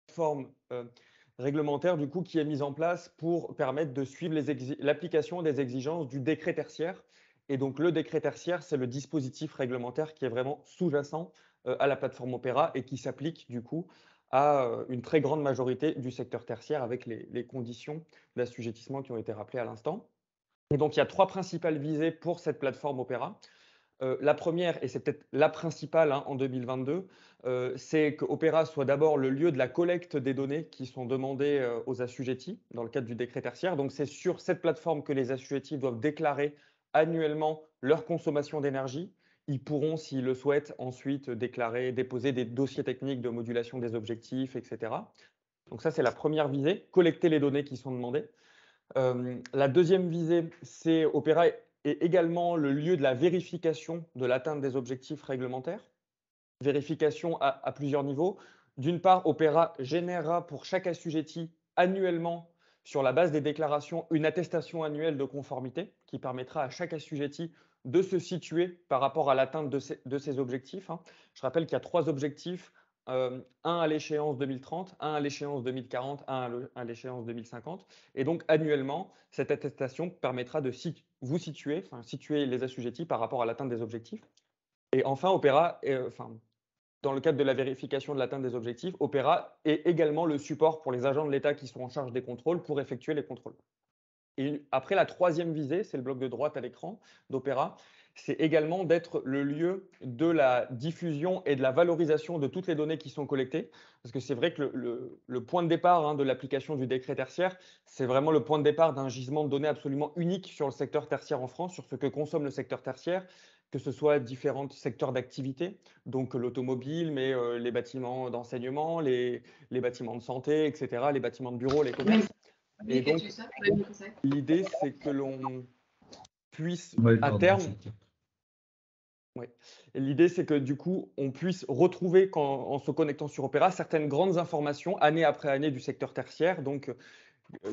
plateforme réglementaire du coup, qui est mise en place pour permettre de suivre l'application des exigences du décret tertiaire. Et donc le décret tertiaire, c'est le dispositif réglementaire qui est vraiment sous-jacent à la plateforme Opera et qui s'applique du coup à une très grande majorité du secteur tertiaire avec les conditions d'assujettissement qui ont été rappelées à l'instant. Et donc il y a trois principales visées pour cette plateforme Opera. La première, et c'est peut-être la principale en 2022, c'est qu'Opera soit d'abord le lieu de la collecte des données qui sont demandées aux assujettis dans le cadre du décret tertiaire. Donc c'est sur cette plateforme que les assujettis doivent déclarer annuellement leur consommation d'énergie. Ils pourront, s'ils le souhaitent, ensuite déclarer, déposer des dossiers techniques de modulation des objectifs, etc. Donc ça, c'est la première visée, collecter les données qui sont demandées. La deuxième visée, c'est Opera est également le lieu de la vérification de l'atteinte des objectifs réglementaires. Vérification à plusieurs niveaux. D'une part, Opera générera pour chaque assujetti annuellement, sur la base des déclarations, une attestation annuelle de conformité qui permettra à chaque assujetti de se situer par rapport à l'atteinte de ces objectifs. Je rappelle qu'il y a trois objectifs, un à l'échéance 2030, un à l'échéance 2040, un à l'échéance 2050. Et donc annuellement, cette attestation permettra de vous situer, situer les assujettis par rapport à l'atteinte des objectifs. Et enfin, Opera, dans le cadre de la vérification de l'atteinte des objectifs, Opera est également le support pour les agents de l'État qui sont en charge des contrôles pour effectuer les contrôles. Et après, la troisième visée, c'est le bloc de droite à l'écran d'Opera, c'est également d'être le lieu de la diffusion et de la valorisation de toutes les données qui sont collectées. Parce que c'est vrai que le point de départ de l'application du décret tertiaire, c'est vraiment le point de départ d'un gisement de données absolument unique sur le secteur tertiaire en France, sur ce que consomme le secteur tertiaire, que ce soit différents secteurs d'activité, donc l'automobile, mais les bâtiments d'enseignement, les bâtiments de santé, etc., les bâtiments de bureaux, les commerces. Et donc, l'idée, c'est que l'on puisse, Oui, à pardon. terme, ouais. L'idée, c'est que du coup, on puisse retrouver, en se connectant sur Opera, certaines grandes informations année après année du secteur tertiaire. Donc,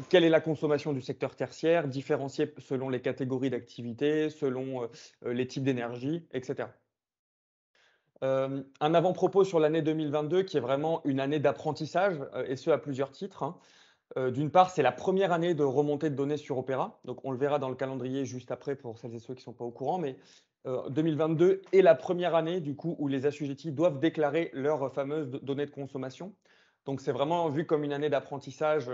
quelle est la consommation du secteur tertiaire, différenciée selon les catégories d'activité, selon les types d'énergie, etc. Un avant-propos sur l'année 2022 qui est vraiment une année d'apprentissage, et ce à plusieurs titres. D'une part, c'est la première année de remontée de données sur Opera. Donc, on le verra dans le calendrier juste après pour celles et ceux qui ne sont pas au courant. Mais 2022 est la première année du coup où les assujettis doivent déclarer leurs fameuses données de consommation. Donc, c'est vraiment vu comme une année d'apprentissage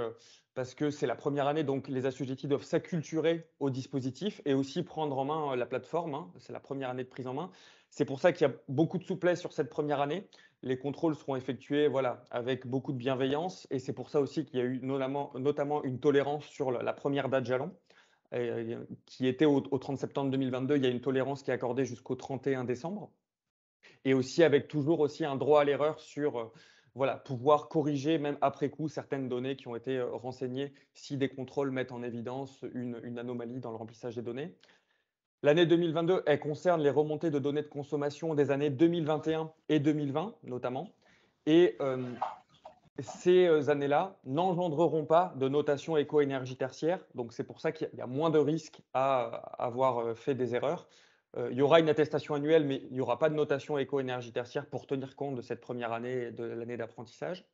parce que c'est la première année. Donc, les assujettis doivent s'acculturer au dispositif et aussi prendre en main la plateforme. C'est la première année de prise en main. C'est pour ça qu'il y a beaucoup de souplesse sur cette première année. Les contrôles seront effectués avec beaucoup de bienveillance et c'est pour ça aussi qu'il y a eu notamment une tolérance sur la première date jalon qui était au 30 septembre 2022. Il y a une tolérance qui est accordée jusqu'au 31 décembre et aussi avec toujours aussi un droit à l'erreur sur pouvoir corriger même après coup certaines données qui ont été renseignées si des contrôles mettent en évidence une anomalie dans le remplissage des données. L'année 2022, elle concerne les remontées de données de consommation des années 2021 et 2020 notamment. Et ces années-là n'engendreront pas de notation éco-énergie tertiaire. Donc c'est pour ça qu'il y a moins de risques à avoir fait des erreurs. Il y aura une attestation annuelle, mais il n'y aura pas de notation éco-énergie tertiaire pour tenir compte de cette première année, de l'année d'apprentissage.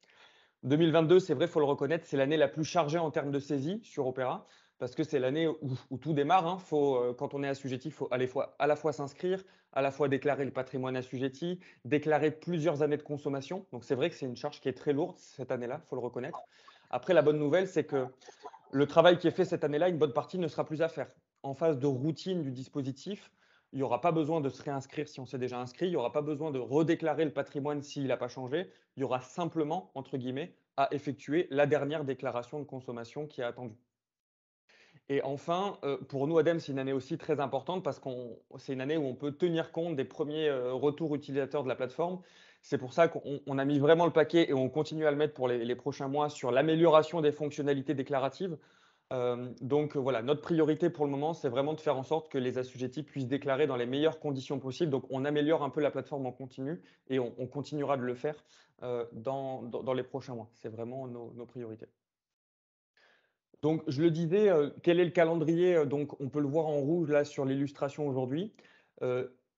2022, c'est vrai, il faut le reconnaître, c'est l'année la plus chargée en termes de saisie sur Opera, parce que c'est l'année où tout démarre. Quand on est assujetti, il faut à la fois s'inscrire, à la fois déclarer le patrimoine assujetti, déclarer plusieurs années de consommation. Donc c'est vrai que c'est une charge qui est très lourde cette année-là, il faut le reconnaître. Après, la bonne nouvelle, c'est que le travail qui est fait cette année-là, une bonne partie ne sera plus à faire. En phase de routine du dispositif, il n'y aura pas besoin de se réinscrire si on s'est déjà inscrit, il n'y aura pas besoin de redéclarer le patrimoine s'il n'a pas changé, il y aura simplement, entre guillemets, à effectuer la dernière déclaration de consommation qui est attendue. Et enfin, pour nous, ADEME, c'est une année aussi très importante parce que c'est une année où on peut tenir compte des premiers retours utilisateurs de la plateforme. C'est pour ça qu'on a mis vraiment le paquet et on continue à le mettre pour les prochains mois sur l'amélioration des fonctionnalités déclaratives. Donc voilà, notre priorité pour le moment, c'est vraiment de faire en sorte que les assujettis puissent déclarer dans les meilleures conditions possibles. Donc on améliore un peu la plateforme en continu et on continuera de le faire dans les prochains mois. C'est vraiment nos priorités. Donc je le disais, quel est le calendrier? Donc on peut le voir en rouge là sur l'illustration aujourd'hui.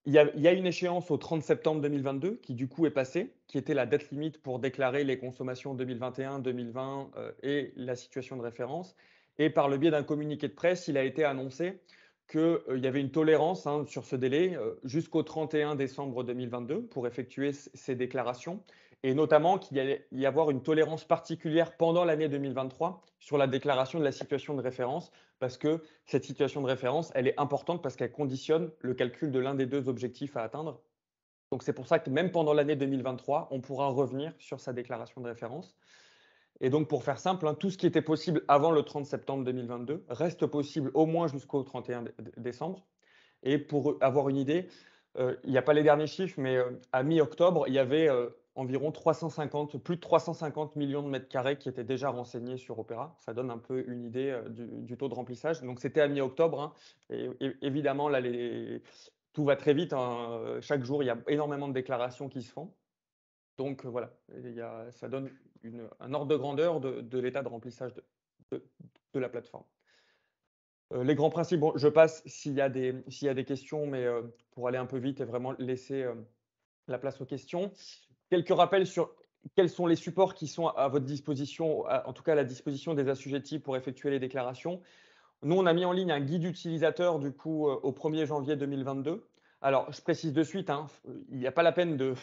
Il y a une échéance au 30 septembre 2022 qui du coup est passée, qui était la date limite pour déclarer les consommations 2021, 2020, et la situation de référence, et par le biais d'un communiqué de presse, il a été annoncé qu'il y avait une tolérance, hein, sur ce délai, jusqu'au 31 décembre 2022 pour effectuer ces déclarations, et notamment qu'il allait y avoir une tolérance particulière pendant l'année 2023 sur la déclaration de la situation de référence, parce que cette situation de référence, elle est importante parce qu'elle conditionne le calcul de l'un des deux objectifs à atteindre. Donc c'est pour ça que même pendant l'année 2023, on pourra revenir sur sa déclaration de référence. Et donc pour faire simple, hein, tout ce qui était possible avant le 30 septembre 2022 reste possible au moins jusqu'au 31 décembre. Et pour avoir une idée, il n'y a pas les derniers chiffres, mais à mi-octobre, il y avait environ 350, plus de 350 millions de mètres carrés qui étaient déjà renseignés sur Opera. Ça donne un peu une idée du taux de remplissage. Donc c'était à mi-octobre, hein. Et évidemment, là, tout va très vite, hein. Chaque jour, il y a énormément de déclarations qui se font. Donc voilà, ça donne un ordre de grandeur de l'état de remplissage de- de la plateforme. Les grands principes, bon, je passe s'il y a des questions, mais pour aller un peu vite et vraiment laisser la place aux questions. Quelques rappels sur quels sont les supports qui sont à votre disposition, en tout cas à la disposition des assujettis pour effectuer les déclarations. Nous, on a mis en ligne un guide utilisateur du coup au 1er janvier 2022. Alors, je précise de suite, hein, il n'y a pas la peine de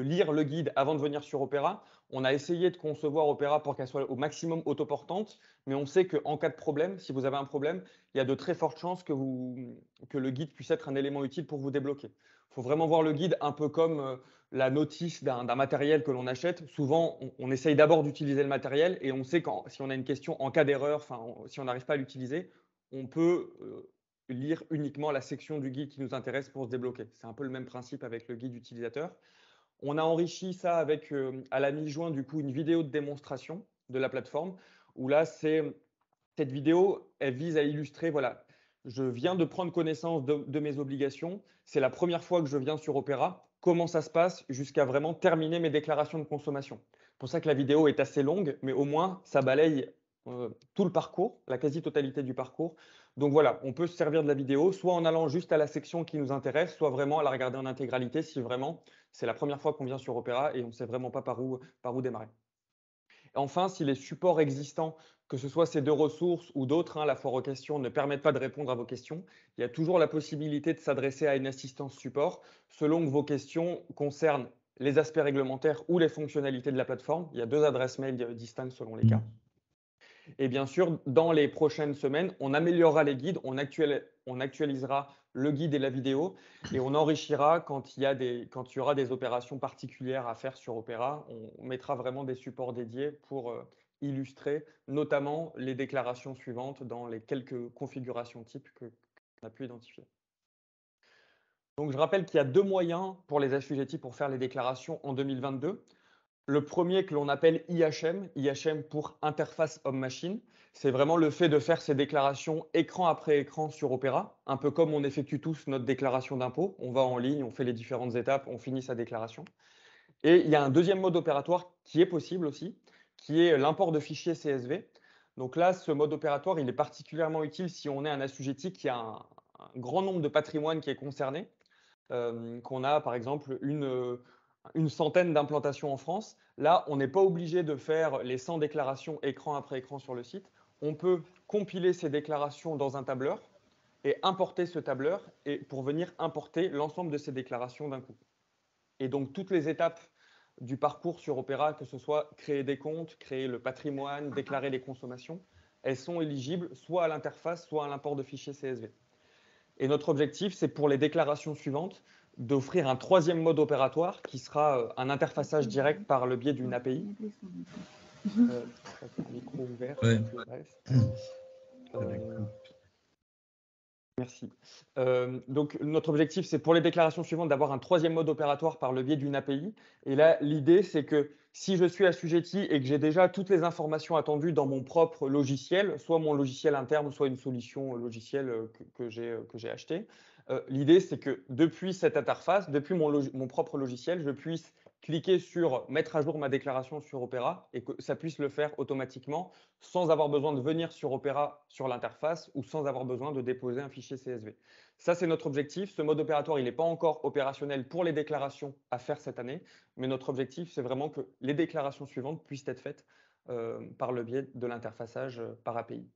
lire le guide avant de venir sur Opera. On a essayé de concevoir Opera pour qu'elle soit au maximum autoportante, mais on sait qu'en cas de problème, si vous avez un problème, il y a de très fortes chances que le guide puisse être un élément utile pour vous débloquer. Il faut vraiment voir le guide un peu comme la notice d'un matériel que l'on achète. Souvent, on essaye d'abord d'utiliser le matériel et on sait si on a une question en cas d'erreur, si on n'arrive pas à l'utiliser, on peut lire uniquement la section du guide qui nous intéresse pour se débloquer. C'est un peu le même principe avec le guide utilisateur. On a enrichi ça avec, à la mi-juin, du coup, une vidéo de démonstration de la plateforme, où là, cette vidéo, elle vise à illustrer, voilà, je viens de prendre connaissance de mes obligations, c'est la première fois que je viens sur Opera, comment ça se passe jusqu'à vraiment terminer mes déclarations de consommation. C'est pour ça que la vidéo est assez longue, mais au moins, ça balaye tout le parcours, la quasi-totalité du parcours. Donc voilà, on peut se servir de la vidéo, soit en allant juste à la section qui nous intéresse, soit vraiment à la regarder en intégralité si vraiment c'est la première fois qu'on vient sur Opera et on ne sait vraiment pas par où démarrer. Enfin, si les supports existants, que ce soit ces deux ressources ou d'autres, hein, la foire aux questions, ne permettent pas de répondre à vos questions, il y a toujours la possibilité de s'adresser à une assistance support selon que vos questions concernent les aspects réglementaires ou les fonctionnalités de la plateforme. Il y a deux adresses mail distinctes selon les cas. Et bien sûr, dans les prochaines semaines, on améliorera les guides, on actualisera le guide et la vidéo, et on enrichira quand il y aura des opérations particulières à faire sur Opera. On mettra vraiment des supports dédiés pour illustrer notamment les déclarations suivantes dans les quelques configurations types qu'on a pu identifier. Donc je rappelle qu'il y a deux moyens pour les assujettis pour faire les déclarations en 2022. Le premier que l'on appelle IHM pour interface homme-machine, c'est vraiment le fait de faire ces déclarations écran après écran sur Opera, un peu comme on effectue tous notre déclaration d'impôt. On va en ligne, on fait les différentes étapes, on finit sa déclaration. Et il y a un deuxième mode opératoire qui est possible aussi, qui est l'import de fichiers CSV. Donc là, ce mode opératoire, il est particulièrement utile si on est un assujetti qui a un grand nombre de patrimoine qui est concerné, qu'on a par exemple une centaine d'implantations en France. Là, on n'est pas obligé de faire les 100 déclarations écran après écran sur le site. On peut compiler ces déclarations dans un tableur et importer ce tableur pour venir importer l'ensemble de ces déclarations d'un coup. Et donc, toutes les étapes du parcours sur Opera, que ce soit créer des comptes, créer le patrimoine, déclarer les consommations, elles sont éligibles soit à l'interface, soit à l'import de fichiers CSV. Et notre objectif, c'est pour les déclarations suivantes d'offrir un troisième mode opératoire qui sera un interfaçage direct par le biais d'une API. Un micro ouvert. Ouais. Merci. Donc, notre objectif, c'est pour les déclarations suivantes d'avoir un troisième mode opératoire par le biais d'une API. Et là, l'idée, c'est que si je suis assujetti et que j'ai déjà toutes les informations attendues dans mon propre logiciel, soit mon logiciel interne, soit une solution logicielle que j'ai achetée, l'idée, c'est que depuis cette interface, depuis mon propre logiciel, je puisse cliquer sur mettre à jour ma déclaration sur Opera et que ça puisse le faire automatiquement sans avoir besoin de venir sur Opera sur l'interface ou sans avoir besoin de déposer un fichier CSV. Ça, c'est notre objectif. Ce mode opératoire, il n'est pas encore opérationnel pour les déclarations à faire cette année, mais notre objectif, c'est vraiment que les déclarations suivantes puissent être faites par le biais de l'interfaçage par API.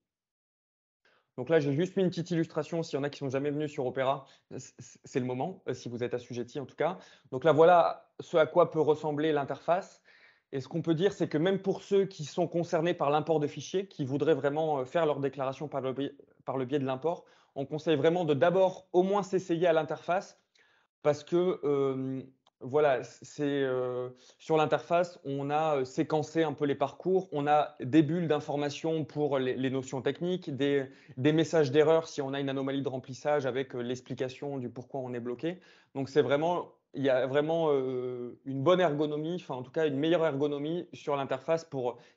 Donc là, j'ai juste mis une petite illustration. S'il y en a qui sont jamais venus sur Opera, c'est le moment, si vous êtes assujetti en tout cas. Donc là, voilà ce à quoi peut ressembler l'interface. Et ce qu'on peut dire, c'est que même pour ceux qui sont concernés par l'import de fichiers, qui voudraient vraiment faire leur déclaration par le biais de l'import, on conseille vraiment de d'abord au moins s'essayer à l'interface parce que voilà, sur l'interface, on a séquencé un peu les parcours, on a des bulles d'informations pour les notions techniques, des messages d'erreur si on a une anomalie de remplissage avec l'explication du pourquoi on est bloqué. Donc c'est vraiment, il y a vraiment une bonne ergonomie, enfin en tout cas une meilleure ergonomie sur l'interface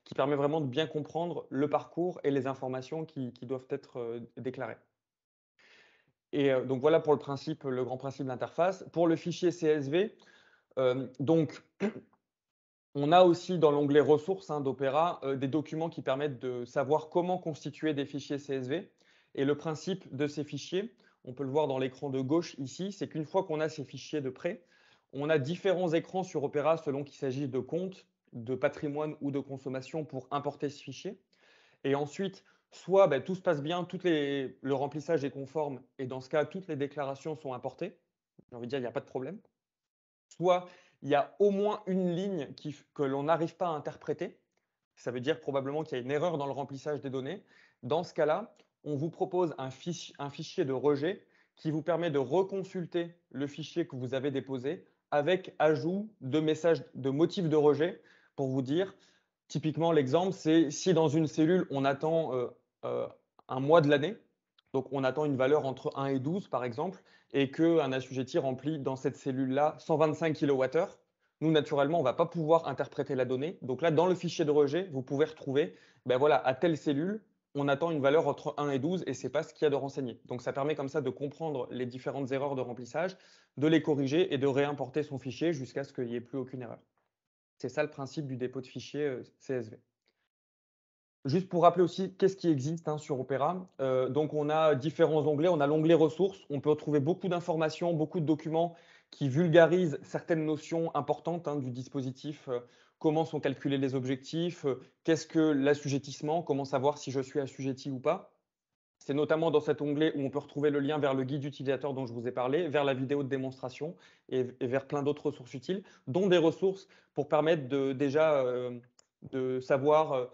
qui permet vraiment de bien comprendre le parcours et les informations qui doivent être déclarées. Et donc voilà pour le grand principe de l'interface. Pour le fichier CSV, donc on a aussi dans l'onglet ressources d'Opera des documents qui permettent de savoir comment constituer des fichiers CSV. Et le principe de ces fichiers, on peut le voir dans l'écran de gauche ici, c'est qu'une fois qu'on a ces fichiers de prêt, on a différents écrans sur Opera selon qu'il s'agit de comptes, de patrimoine ou de consommation pour importer ce fichier. Et ensuite, soit tout se passe bien, le remplissage est conforme, et dans ce cas, toutes les déclarations sont importées. J'ai envie de dire, il n'y a pas de problème. Soit il y a au moins une ligne que l'on n'arrive pas à interpréter. Ça veut dire probablement qu'il y a une erreur dans le remplissage des données. Dans ce cas-là, on vous propose un fichier de rejet qui vous permet de reconsulter le fichier que vous avez déposé avec ajout de messages, de motifs de rejet pour vous dire, typiquement l'exemple, c'est si dans une cellule, on attend un mois de l'année, donc on attend une valeur entre 1 et 12 par exemple, et qu'un assujetti remplit dans cette cellule-là 125 kWh, nous, naturellement, on ne va pas pouvoir interpréter la donnée. Donc là, dans le fichier de rejet, vous pouvez retrouver, voilà, à telle cellule, on attend une valeur entre 1 et 12 et ce n'est pas ce qu'il y a de renseigné. Donc ça permet comme ça de comprendre les différentes erreurs de remplissage, de les corriger et de réimporter son fichier jusqu'à ce qu'il n'y ait plus aucune erreur. C'est ça le principe du dépôt de fichier CSV. Juste pour rappeler aussi qu'est-ce qui existe sur Opera. Donc on a différents onglets. On a l'onglet ressources. On peut retrouver beaucoup d'informations, beaucoup de documents qui vulgarisent certaines notions importantes du dispositif. Comment sont calculés les objectifs, qu'est-ce que l'assujettissement, comment savoir si je suis assujetti ou pas. C'est notamment dans cet onglet où on peut retrouver le lien vers le guide utilisateur dont je vous ai parlé, vers la vidéo de démonstration et vers plein d'autres ressources utiles, dont des ressources pour permettre de savoir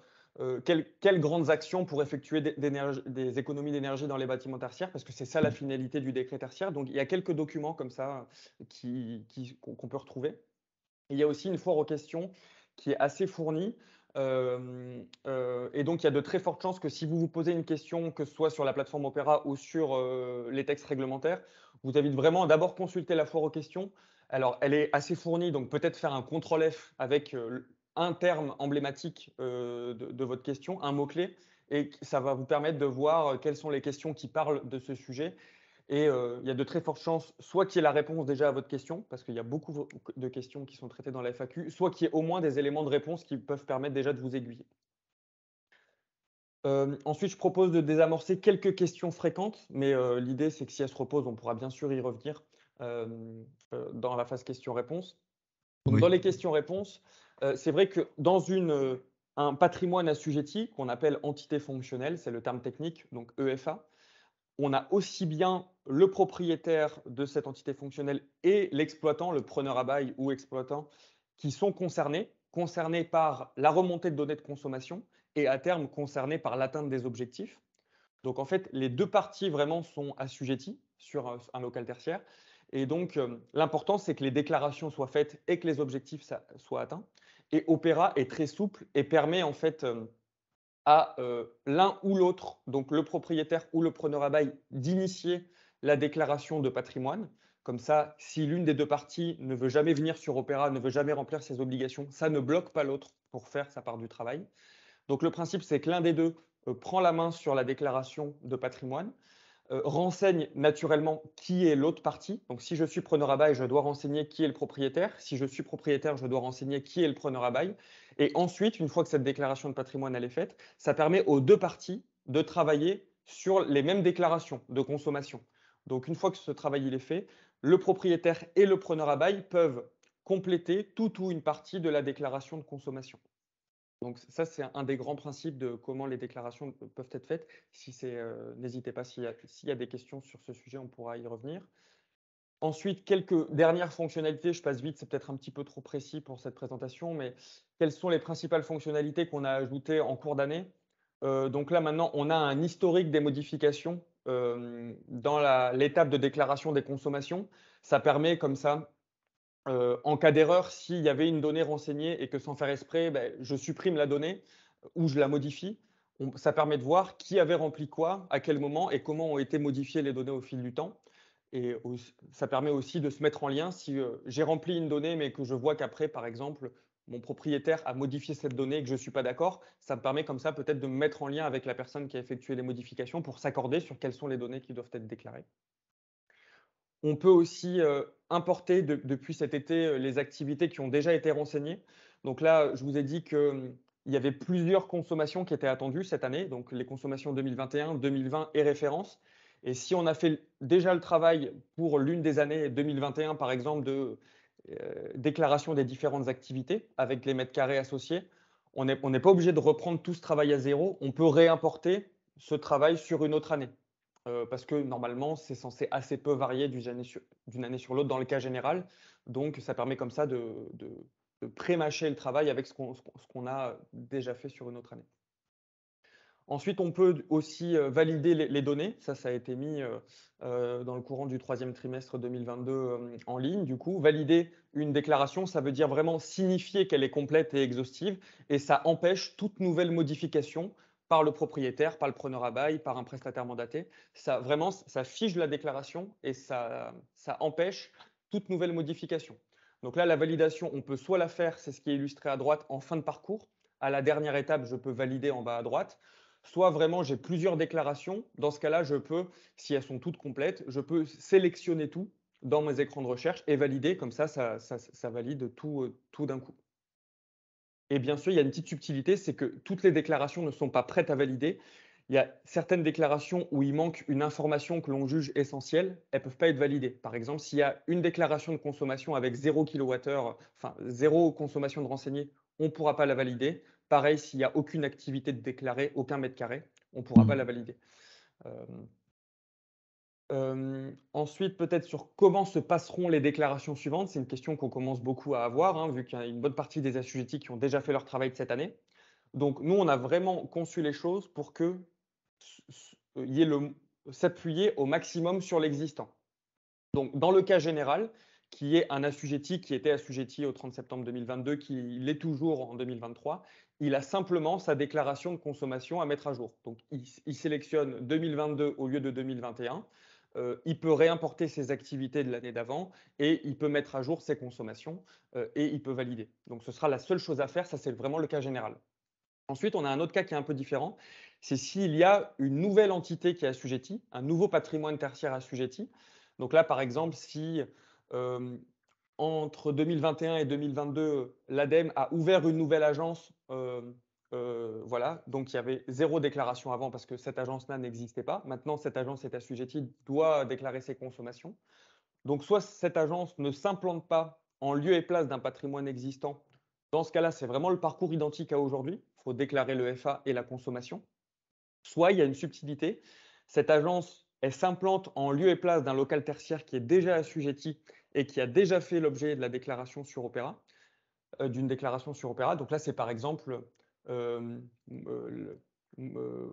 quelles grandes actions pour effectuer des économies d'énergie dans les bâtiments tertiaires, parce que c'est ça la finalité du décret tertiaire. Donc il y a quelques documents comme ça qu'on peut retrouver. Et il y a aussi une foire aux questions qui est assez fournie. Et donc, il y a de très fortes chances que si vous vous posez une question, que ce soit sur la plateforme Opera ou sur les textes réglementaires, vous invite vraiment à d'abord consulter la foire aux questions. Alors, elle est assez fournie, donc peut-être faire un CTRL F avec un terme emblématique de votre question, un mot-clé, et ça va vous permettre de voir quelles sont les questions qui parlent de ce sujet. Et il y a de très fortes chances, soit qu'il y ait la réponse déjà à votre question, parce qu'il y a beaucoup de questions qui sont traitées dans la FAQ, soit qu'il y ait au moins des éléments de réponse qui peuvent permettre déjà de vous aiguiller. Ensuite, je propose de désamorcer quelques questions fréquentes, mais l'idée, c'est que si elles se reposent, on pourra bien sûr y revenir dans la phase questions-réponses. Donc, dans les questions-réponses, c'est vrai que dans un patrimoine assujetti, qu'on appelle entité fonctionnelle, c'est le terme technique, donc EFA, on a aussi bien le propriétaire de cette entité fonctionnelle et l'exploitant, le preneur à bail ou exploitant, qui sont concernés par la remontée de données de consommation et à terme concernés par l'atteinte des objectifs. Donc en fait, les deux parties vraiment sont assujetties sur un local tertiaire. Et donc l'important, c'est que les déclarations soient faites et que les objectifs soient atteints. Et Opera est très souple et permet en fait à l'un ou l'autre, donc le propriétaire ou le preneur à bail, d'initier la déclaration de patrimoine. Comme ça, si l'une des deux parties ne veut jamais venir sur Opera, ne veut jamais remplir ses obligations, ça ne bloque pas l'autre pour faire sa part du travail. Donc le principe, c'est que l'un des deux prend la main sur la déclaration de patrimoine. renseigne naturellement qui est l'autre partie. Donc si je suis preneur à bail, je dois renseigner qui est le propriétaire. Si je suis propriétaire, je dois renseigner qui est le preneur à bail. Et ensuite, une fois que cette déclaration de patrimoine elle est faite, ça permet aux deux parties de travailler sur les mêmes déclarations de consommation. Donc une fois que ce travail il est fait, le propriétaire et le preneur à bail peuvent compléter tout ou une partie de la déclaration de consommation. Donc ça, c'est un des grands principes de comment les déclarations peuvent être faites. Si c'est, n'hésitez pas, s'il y a des questions sur ce sujet, on pourra y revenir. Ensuite, quelques dernières fonctionnalités, je passe vite, c'est peut-être un petit peu trop précis pour cette présentation, mais quelles sont les principales fonctionnalités qu'on a ajoutées en cours d'année? Donc là, maintenant, on a un historique des modifications dans l'étape de déclaration des consommations. Ça permet comme ça, en cas d'erreur, s'il y avait une donnée renseignée et que sans faire exprès, je supprime la donnée ou je la modifie, ça permet de voir qui avait rempli quoi, à quel moment et comment ont été modifiées les données au fil du temps. Et ça permet aussi de se mettre en lien si j'ai rempli une donnée mais que je vois qu'après, par exemple, mon propriétaire a modifié cette donnée et que je ne suis pas d'accord, ça me permet comme ça peut-être de me mettre en lien avec la personne qui a effectué les modifications pour s'accorder sur quelles sont les données qui doivent être déclarées. On peut aussi, importer depuis cet été, les activités qui ont déjà été renseignées. Donc là, je vous ai dit que, il y avait plusieurs consommations qui étaient attendues cette année, donc les consommations 2021, 2020 et références. Et si on a fait déjà le travail pour l'une des années 2021, par exemple, de, déclaration des différentes activités avec les mètres carrés associés, on n'est pas obligé de reprendre tout ce travail à zéro. On peut réimporter ce travail sur une autre année. Parce que normalement, c'est censé assez peu varier d'une année sur l'autre dans le cas général. Donc ça permet comme ça de pré-mâcher le travail avec ce qu'on a déjà fait sur une autre année. Ensuite, on peut aussi, valider les données. Ça a été mis, dans le courant du 3e trimestre 2022, en ligne. Du coup, valider une déclaration, ça veut dire vraiment signifier qu'elle est complète et exhaustive et ça empêche toute nouvelle modification par le propriétaire, par le preneur à bail, par un prestataire mandaté. Ça vraiment, ça fige la déclaration et ça empêche toute nouvelle modification. Donc là, la validation, on peut soit la faire, c'est ce qui est illustré à droite, en fin de parcours. À la dernière étape, je peux valider en bas à droite. Soit vraiment j'ai plusieurs déclarations. Dans ce cas-là, je peux, si elles sont toutes complètes, je peux sélectionner tout dans mes écrans de recherche et valider. Comme ça valide tout d'un coup. Et bien sûr, il y a une petite subtilité, c'est que toutes les déclarations ne sont pas prêtes à valider. Il y a certaines déclarations où il manque une information que l'on juge essentielle, elles ne peuvent pas être validées. Par exemple, s'il y a une déclaration de consommation avec 0 kWh, enfin 0 consommation de renseigné, on ne pourra pas la valider. Pareil, s'il n'y a aucune activité de déclarée, aucun mètre carré, on ne pourra pas la valider. Ensuite, peut-être sur comment se passeront les déclarations suivantes. C'est une question qu'on commence beaucoup à avoir, hein, vu qu'il y a une bonne partie des assujettis qui ont déjà fait leur travail de cette année. Donc nous, on a vraiment conçu les choses pour que y ait s'appuyer au maximum sur l'existant. Donc dans le cas général, qui est un assujetti qui était assujetti au 30 septembre 2022, qui l'est toujours en 2023, il a simplement sa déclaration de consommation à mettre à jour. Donc il sélectionne 2022 au lieu de 2021. Il peut réimporter ses activités de l'année d'avant et il peut mettre à jour ses consommations et il peut valider. Donc ce sera la seule chose à faire, ça c'est vraiment le cas général. Ensuite, on a un autre cas qui est un peu différent, c'est s'il y a une nouvelle entité qui est assujettie, un nouveau patrimoine tertiaire assujetti. Donc là, par exemple, si entre 2021 et 2022, l'ADEME a ouvert une nouvelle agence, voilà, donc il y avait 0 déclaration avant parce que cette agence-là n'existait pas. Maintenant, cette agence est assujettie, doit déclarer ses consommations. Donc soit cette agence ne s'implante pas en lieu et place d'un patrimoine existant. Dans ce cas-là, c'est vraiment le parcours identique à aujourd'hui. Il faut déclarer le FA et la consommation. Soit il y a une subtilité. Cette agence, elle s'implante en lieu et place d'un local tertiaire qui est déjà assujetti et qui a déjà fait l'objet de la déclaration sur Opéra, d'une déclaration sur Opéra. Donc là, c'est par exemple euh, euh,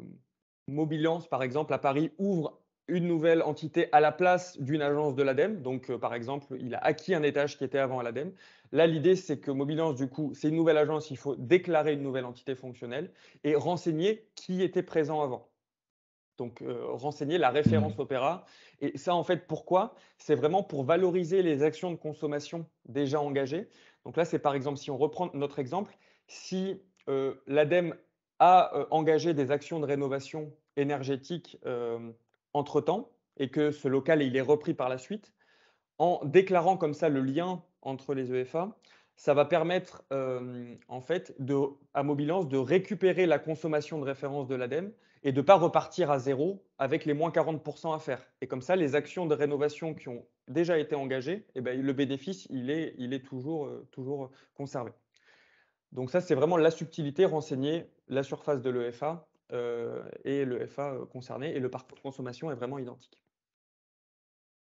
Mobiliance, par exemple, à Paris, ouvre une nouvelle entité à la place d'une agence de l'ADEME. Donc, par exemple, il a acquis un étage qui était avant à l'ADEME. Là, l'idée, c'est que Mobiliance, du coup, c'est une nouvelle agence, il faut déclarer une nouvelle entité fonctionnelle et renseigner qui était présent avant. Donc, renseigner la référence Opéra. Et ça, en fait, pourquoi? C'est vraiment pour valoriser les actions de consommation déjà engagées. Donc là, c'est par exemple, si on reprend notre exemple, si l'ADEME a engagé des actions de rénovation énergétique entre-temps et que ce local, il est repris par la suite, en déclarant comme ça le lien entre les EFA, ça va permettre, en fait, à Mobilance de récupérer la consommation de référence de l'ADEME et de ne pas repartir à zéro avec les moins 40 à faire. Et comme ça, les actions de rénovation qui ont déjà été engagées, eh ben, le bénéfice, il est toujours conservé. Donc ça, c'est vraiment la subtilité, renseigner la surface de l'EFA et l'EFA concerné, et le parcours de consommation est vraiment identique.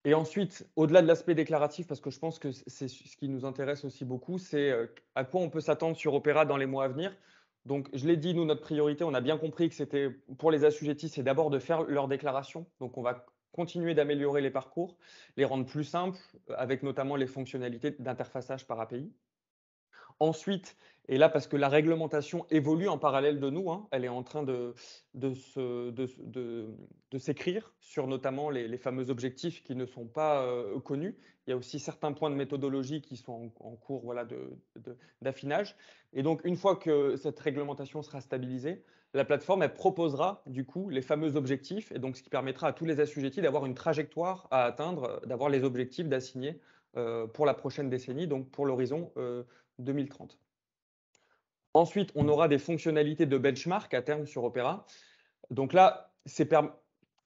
Et ensuite, au-delà de l'aspect déclaratif, parce que je pense que c'est ce qui nous intéresse aussi beaucoup, c'est à quoi on peut s'attendre sur Opéra dans les mois à venir. Donc, je l'ai dit, nous, notre priorité, on a bien compris que c'était pour les assujettis, c'est d'abord de faire leur déclaration. Donc, on va continuer d'améliorer les parcours, les rendre plus simples, avec notamment les fonctionnalités d'interfaçage par API. Ensuite, et là parce que la réglementation évolue en parallèle de nous, hein, elle est en train de s'écrire sur notamment les fameux objectifs qui ne sont pas connus. Il y a aussi certains points de méthodologie qui sont en cours, voilà, d'affinage. Et donc, une fois que cette réglementation sera stabilisée, la plateforme, elle proposera du coup les fameux objectifs, et donc ce qui permettra à tous les assujettis d'avoir une trajectoire à atteindre, d'avoir les objectifs d'assigner pour la prochaine décennie, donc pour l'horizon 2030. Ensuite, on aura des fonctionnalités de benchmark à terme sur Opera. Donc là, c'est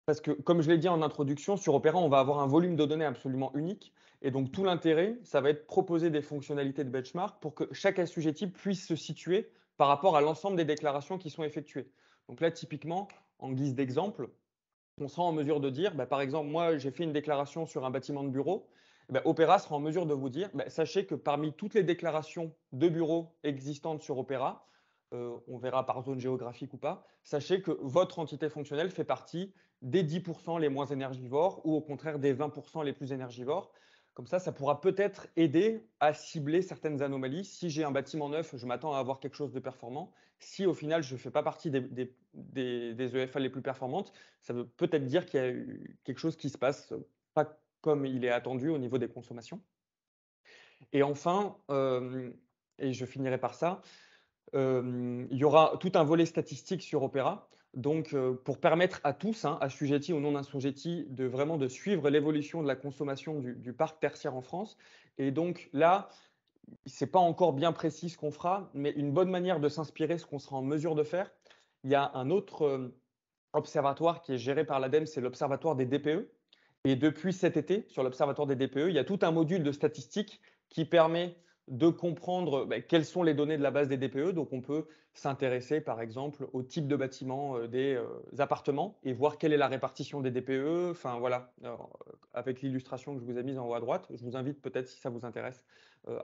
parce que, comme je l'ai dit en introduction, sur Opera, on va avoir un volume de données absolument unique. Et donc, tout l'intérêt, ça va être de proposer des fonctionnalités de benchmark pour que chaque assujetti puisse se situer par rapport à l'ensemble des déclarations qui sont effectuées. Donc là, typiquement, en guise d'exemple, on sera en mesure de dire, par exemple, moi, j'ai fait une déclaration sur un bâtiment de bureau. Opera sera en mesure de vous dire, sachez que parmi toutes les déclarations de bureaux existantes sur Opera, on verra par zone géographique ou pas, sachez que votre entité fonctionnelle fait partie des 10% les moins énergivores ou au contraire des 20% les plus énergivores. Comme ça pourra peut-être aider à cibler certaines anomalies. Si j'ai un bâtiment neuf, je m'attends à avoir quelque chose de performant. Si au final, je ne fais pas partie des EFA les plus performantes, ça veut peut-être dire qu'il y a eu quelque chose qui se passe pas comme il est attendu au niveau des consommations. Et enfin, et je finirai par ça, il y aura tout un volet statistique sur Opera. Donc, pour permettre à tous, hein, assujettis ou non assujettis, de vraiment de suivre l'évolution de la consommation du parc tertiaire en France. Et donc là, c'est pas encore bien précis ce qu'on fera, mais une bonne manière de s'inspirer, ce qu'on sera en mesure de faire. Il y a un autre observatoire qui est géré par l'ADEME, c'est l'observatoire des DPE. Et depuis cet été, sur l'observatoire des DPE, il y a tout un module de statistiques qui permet de comprendre quelles sont les données de la base des DPE. Donc, on peut s'intéresser, par exemple, au type de bâtiment des appartements et voir quelle est la répartition des DPE. Enfin, voilà, avec l'illustration que je vous ai mise en haut à droite, je vous invite peut-être, si ça vous intéresse,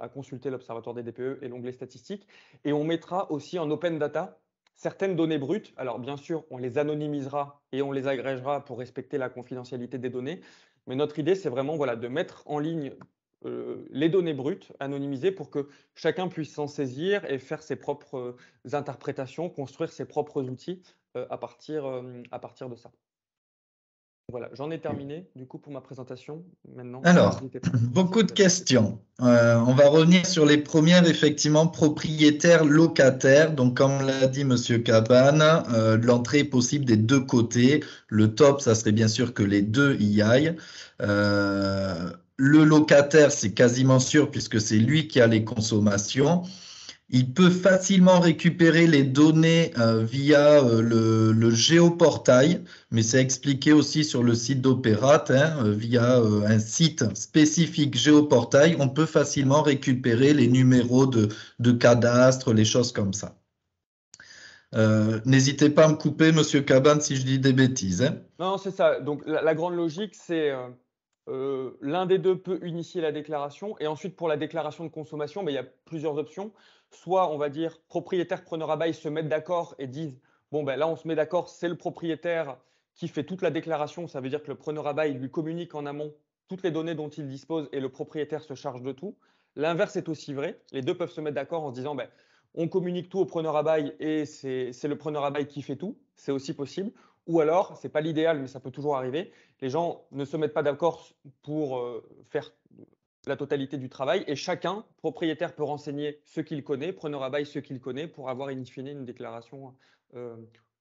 à consulter l'observatoire des DPE et l'onglet statistiques. Et on mettra aussi en open data certaines données brutes. Alors, bien sûr, on les anonymisera et on les agrégera pour respecter la confidentialité des données. Mais notre idée, c'est vraiment, voilà, de mettre en ligne les données brutes anonymisées pour que chacun puisse s'en saisir et faire ses propres interprétations, construire ses propres outils à partir de ça. Voilà, j'en ai terminé du coup pour ma présentation. Maintenant, Alors, n'hésitez pas. beaucoup de questions. On va revenir sur les premières, effectivement, propriétaires, locataires. Donc, comme l'a dit Monsieur Cabane, l'entrée est possible des deux côtés. Le top, ça serait bien sûr que les deux y aillent. Le locataire, c'est quasiment sûr puisque c'est lui qui a les consommations. Il peut facilement récupérer les données via le géoportail, mais c'est expliqué aussi sur le site d'Opérat, hein, via un site spécifique géoportail, on peut facilement récupérer les numéros de cadastre, les choses comme ça. N'hésitez pas à me couper, Monsieur Cabane, si je dis des bêtises, hein. Non, c'est ça. Donc, la grande logique, c'est l'un des deux peut initier la déclaration. Et ensuite, pour la déclaration de consommation, il y a plusieurs options. Soit, on va dire, propriétaire, preneur à bail se mettent d'accord et disent, bon, là, on se met d'accord, c'est le propriétaire qui fait toute la déclaration. Ça veut dire que le preneur à bail lui communique en amont toutes les données dont il dispose et le propriétaire se charge de tout. L'inverse est aussi vrai. Les deux peuvent se mettre d'accord en se disant, on communique tout au preneur à bail et c'est le preneur à bail qui fait tout. C'est aussi possible. Ou alors, ce n'est pas l'idéal, mais ça peut toujours arriver, les gens ne se mettent pas d'accord pour faire la totalité du travail et chacun, propriétaire, peut renseigner ce qu'il connaît, preneur à bail ce qu'il connaît pour avoir in fine une déclaration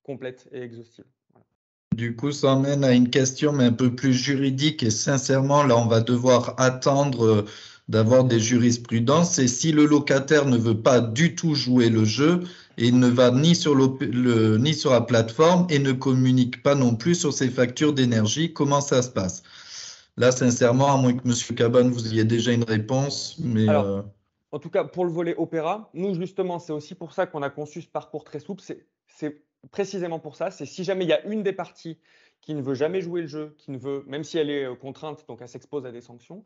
complète et exhaustive. Voilà. Du coup, ça emmène à une question, mais un peu plus juridique. Et sincèrement, là, on va devoir attendre d'avoir des jurisprudences. Et si le locataire ne veut pas du tout jouer le jeu, et ne va ni sur ni sur la plateforme et ne communique pas non plus sur ses factures d'énergie, comment ça se passe? Là, sincèrement, à moins que M. Cabane vous ayez déjà une réponse, mais Alors, en tout cas, pour le volet opéra, nous, justement, c'est aussi pour ça qu'on a conçu ce parcours très souple. C'est précisément pour ça. C'est si jamais il y a une des parties qui ne veut jamais jouer le jeu, qui ne veut, même si elle est contrainte, donc elle s'expose à des sanctions,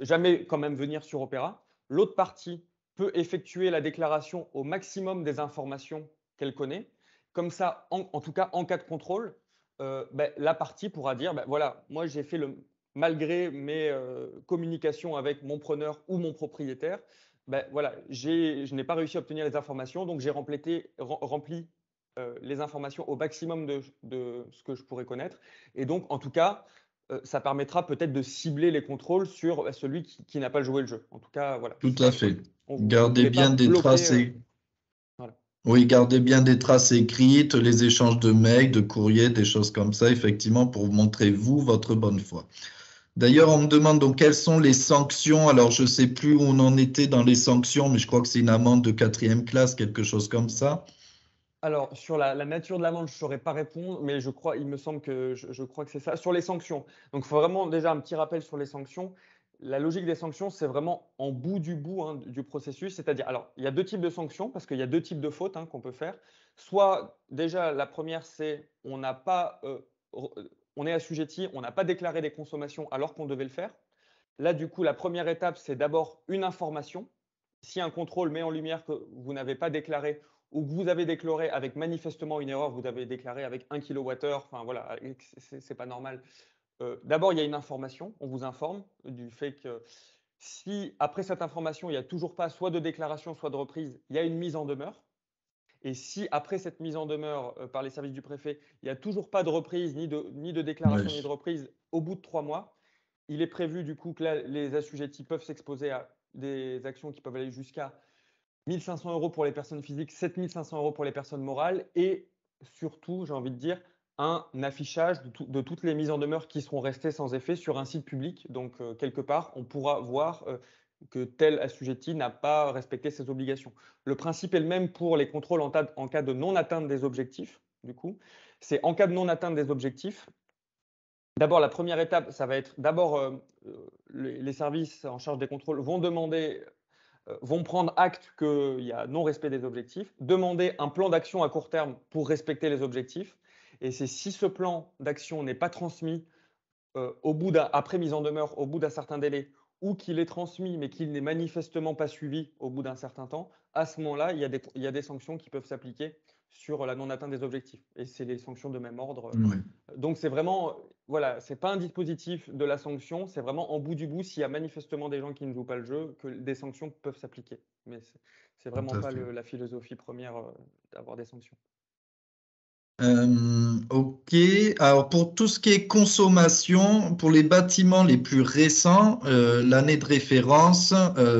jamais quand même venir sur opéra, l'autre partie peut effectuer la déclaration au maximum des informations qu'elle connaît. Comme ça, en tout cas, en cas de contrôle, ben, la partie pourra dire, ben, voilà, moi j'ai fait malgré mes communications avec mon preneur ou mon propriétaire, ben, voilà, je n'ai pas réussi à obtenir les informations, donc j'ai rempli les informations au maximum de ce que je pourrais connaître. Et donc, en tout cas, ça permettra peut-être de cibler les contrôles sur celui qui n'a pas joué le jeu. En tout cas, voilà, tout c'est à un truc. fait. On ne Gardez voulait pas bien des bloquer. traces. Voilà. Oui, gardez bien des traces écrites, les échanges de mails, de courriers, des choses comme ça, effectivement, pour montrer vous votre bonne foi. D'ailleurs, on me demande donc quelles sont les sanctions. Alors, je ne sais plus où on en était dans les sanctions, mais je crois que c'est une amende de quatrième classe, quelque chose comme ça. Alors, sur la nature de l'amende, je ne saurais pas répondre, mais il me semble que je crois que c'est ça. Sur les sanctions, donc il faut vraiment déjà un petit rappel sur les sanctions. La logique des sanctions, c'est vraiment en bout du bout hein, du processus. C'est-à-dire, alors, il y a deux types de sanctions, parce qu'il y a deux types de fautes hein, qu'on peut faire. Soit, déjà, la première, c'est on n'a pas, on est assujetti, on n'a pas déclaré des consommations alors qu'on devait le faire. Là, du coup, la première étape, c'est d'abord une information. Si un contrôle met en lumière que vous n'avez pas déclaré ou que vous avez déclaré avec manifestement une erreur, vous avez déclaré avec 1 kWh, enfin voilà, c'est pas normal. D'abord, il y a une information, on vous informe du fait que si après cette information, il n'y a toujours pas soit de déclaration, soit de reprise, il y a une mise en demeure. Et si après cette mise en demeure par les services du préfet, il n'y a toujours pas de reprise, ni de déclaration, ni de Oui. reprise, au bout de 3 mois, il est prévu du coup que là, les assujettis peuvent s'exposer à des actions qui peuvent aller jusqu'à 1 500 euros pour les personnes physiques, 7 500 euros pour les personnes morales et surtout, j'ai envie de dire, un affichage de toutes les mises en demeure qui seront restées sans effet sur un site public. Donc, quelque part, on pourra voir que tel assujetti n'a pas respecté ses obligations. Le principe est le même pour les contrôles en cas de non-atteinte des objectifs. Du coup, c'est en cas de non-atteinte des objectifs. D'abord, la première étape, ça va être d'abord les services en charge des contrôles vont prendre acte qu'il y a non-respect des objectifs, demander un plan d'action à court terme pour respecter les objectifs. Et c'est si ce plan d'action n'est pas transmis après mise en demeure, au bout d'un certain délai, ou qu'il est transmis mais qu'il n'est manifestement pas suivi au bout d'un certain temps, à ce moment-là, il y a des sanctions qui peuvent s'appliquer sur la non-atteinte des objectifs. Et c'est les sanctions de même ordre. Oui, Donc c'est vraiment, voilà, c'est pas un dispositif de la sanction, c'est vraiment en bout du bout, s'il y a manifestement des gens qui ne jouent pas le jeu, que des sanctions peuvent s'appliquer. Mais c'est vraiment tout à pas fait. la philosophie première d'avoir des sanctions. Ok, alors pour tout ce qui est consommation, pour les bâtiments les plus récents, l'année de référence,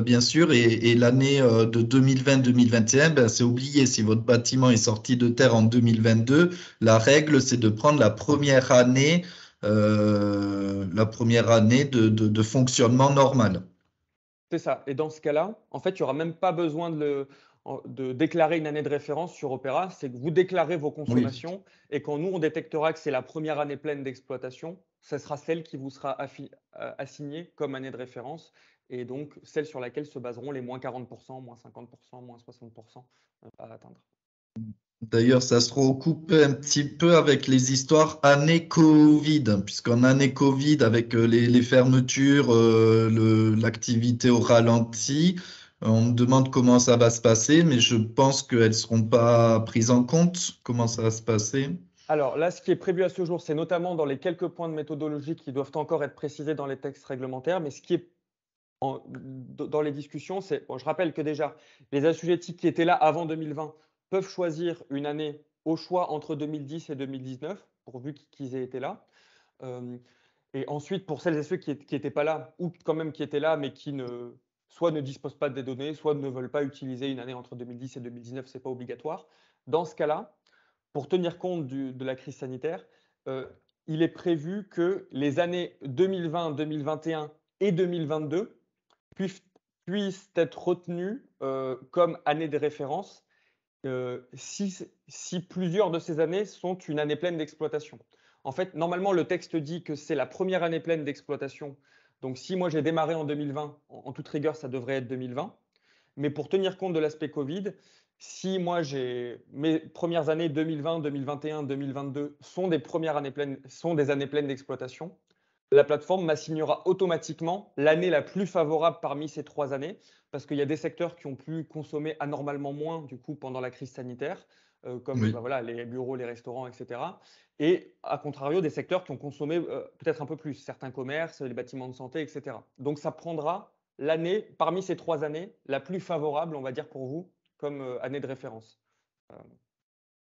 bien sûr, et l'année de 2020-2021, ben, c'est oublié. Si votre bâtiment est sorti de terre en 2022, la règle, c'est de prendre la première année de fonctionnement normal. C'est ça. Et dans ce cas-là, en fait, il n'y aura même pas besoin de déclarer une année de référence sur Opera. C'est que vous déclarez vos Oui, consommations et quand nous, on détectera que c'est la première année pleine d'exploitation, ce sera celle qui vous sera assignée comme année de référence et donc celle sur laquelle se baseront les moins 40%, moins 50%, moins 60% à atteindre. d'ailleurs, ça se recoupe un petit peu avec les histoires année Covid, puisqu'en année Covid, avec les fermetures, l'activité au ralenti, on me demande comment ça va se passer, mais je pense qu'elles ne seront pas prises en compte. Comment ça va se passer? Alors là, ce qui est prévu à ce jour, c'est notamment dans les quelques points de méthodologie qui doivent encore être précisés dans les textes réglementaires, mais ce qui est dans les discussions, c'est, bon, je rappelle que déjà, les assujettis qui étaient là avant 2020 peuvent choisir une année au choix entre 2010 et 2019, pourvu qu'ils aient été là. Euh, et ensuite, pour celles et ceux qui n'étaient pas là, ou quand même qui étaient là, mais qui soit ne disposent pas des données, soit ne veulent pas utiliser une année entre 2010 et 2019, ce n'est pas obligatoire. Dans ce cas-là, pour tenir compte de la crise sanitaire, euh, il est prévu que les années 2020, 2021 et 2022 puissent être retenues comme années de référence si plusieurs de ces années sont une année pleine d'exploitation. En fait, normalement, le texte dit que c'est la première année pleine d'exploitation. Donc, si moi j'ai démarré en 2020, en toute rigueur, ça devrait être 2020. Mais pour tenir compte de l'aspect Covid, si moi mes premières années 2020, 2021, 2022 sont des années pleines d'exploitation, la plateforme m'assignera automatiquement l'année la plus favorable parmi ces 3 années, parce qu'il y a des secteurs qui ont pu consommer anormalement moins du coup pendant la crise sanitaire, comme Oui. voilà, les bureaux, les restaurants, etc. Et à contrario, des secteurs qui ont consommé peut-être un peu plus, certains commerces, les bâtiments de santé, etc. Donc ça prendra l'année, parmi ces 3 années, la plus favorable, on va dire pour vous, comme année de référence.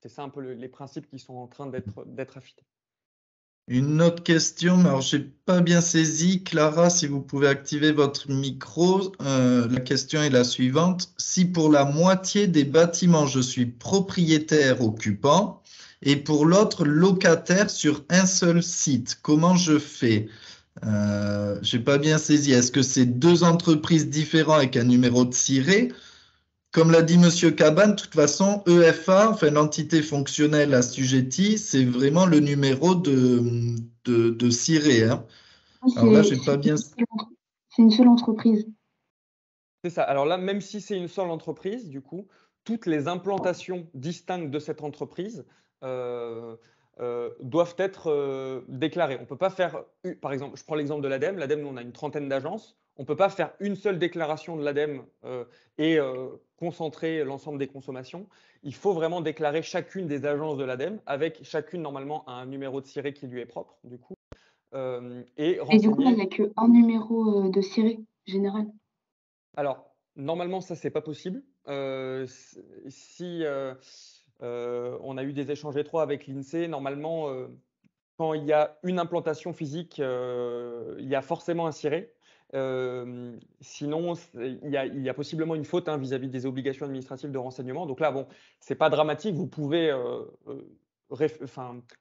C'est ça un peu les principes qui sont en train d'être affinés. Une autre question, mais alors je n'ai pas bien saisi. Clara, si vous pouvez activer votre micro, la question est la suivante. Si pour la moitié des bâtiments, je suis propriétaire occupant et pour l'autre locataire sur un seul site, comment je fais? Je n'ai pas bien saisi. Est-ce que c'est deux entreprises différentes avec un numéro de ciré? Comme l'a dit Monsieur Caban, de toute façon, EFA, enfin l'entité fonctionnelle assujettie, c'est vraiment le numéro de ciré. Hein. Alors là, je n'ai pas bien. C'est une seule entreprise. C'est ça. Alors là, même si c'est une seule entreprise, du coup, toutes les implantations distinctes de cette entreprise doivent être déclarées. On ne peut pas faire, par exemple, je prends l'exemple de l'ADEME. L'ADEME, nous, on a une trentaine d'agences. On ne peut pas faire une seule déclaration de l'ADEME et concentrer l'ensemble des consommations. Il faut vraiment déclarer chacune des agences de l'ADEME avec chacune, normalement, un numéro de ciré qui lui est propre, du coup. Et du coup, il n'y a qu'un numéro de ciré général. Alors, normalement, ça, c'est pas possible. Si on a eu des échanges étroits avec l'INSEE, normalement, quand il y a une implantation physique, il y a forcément un ciré. Sinon, il y a possiblement une faute vis-à-vis des obligations administratives de renseignement. Donc là, bon, c'est pas dramatique. Vous pouvez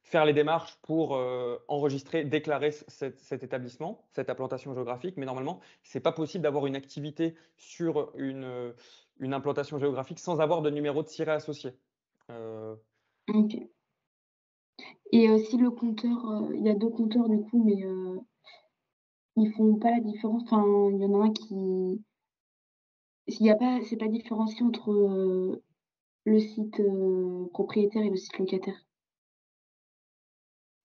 faire les démarches pour enregistrer, déclarer cet établissement, cette implantation géographique. Mais normalement, c'est pas possible d'avoir une activité sur une implantation géographique sans avoir de numéro de ciré associé. Ok. Et si le compteur, il y a deux compteurs du coup, mais ils font pas la différence. Enfin, il y en a un qui, c'est pas différencié entre le site propriétaire et le site locataire.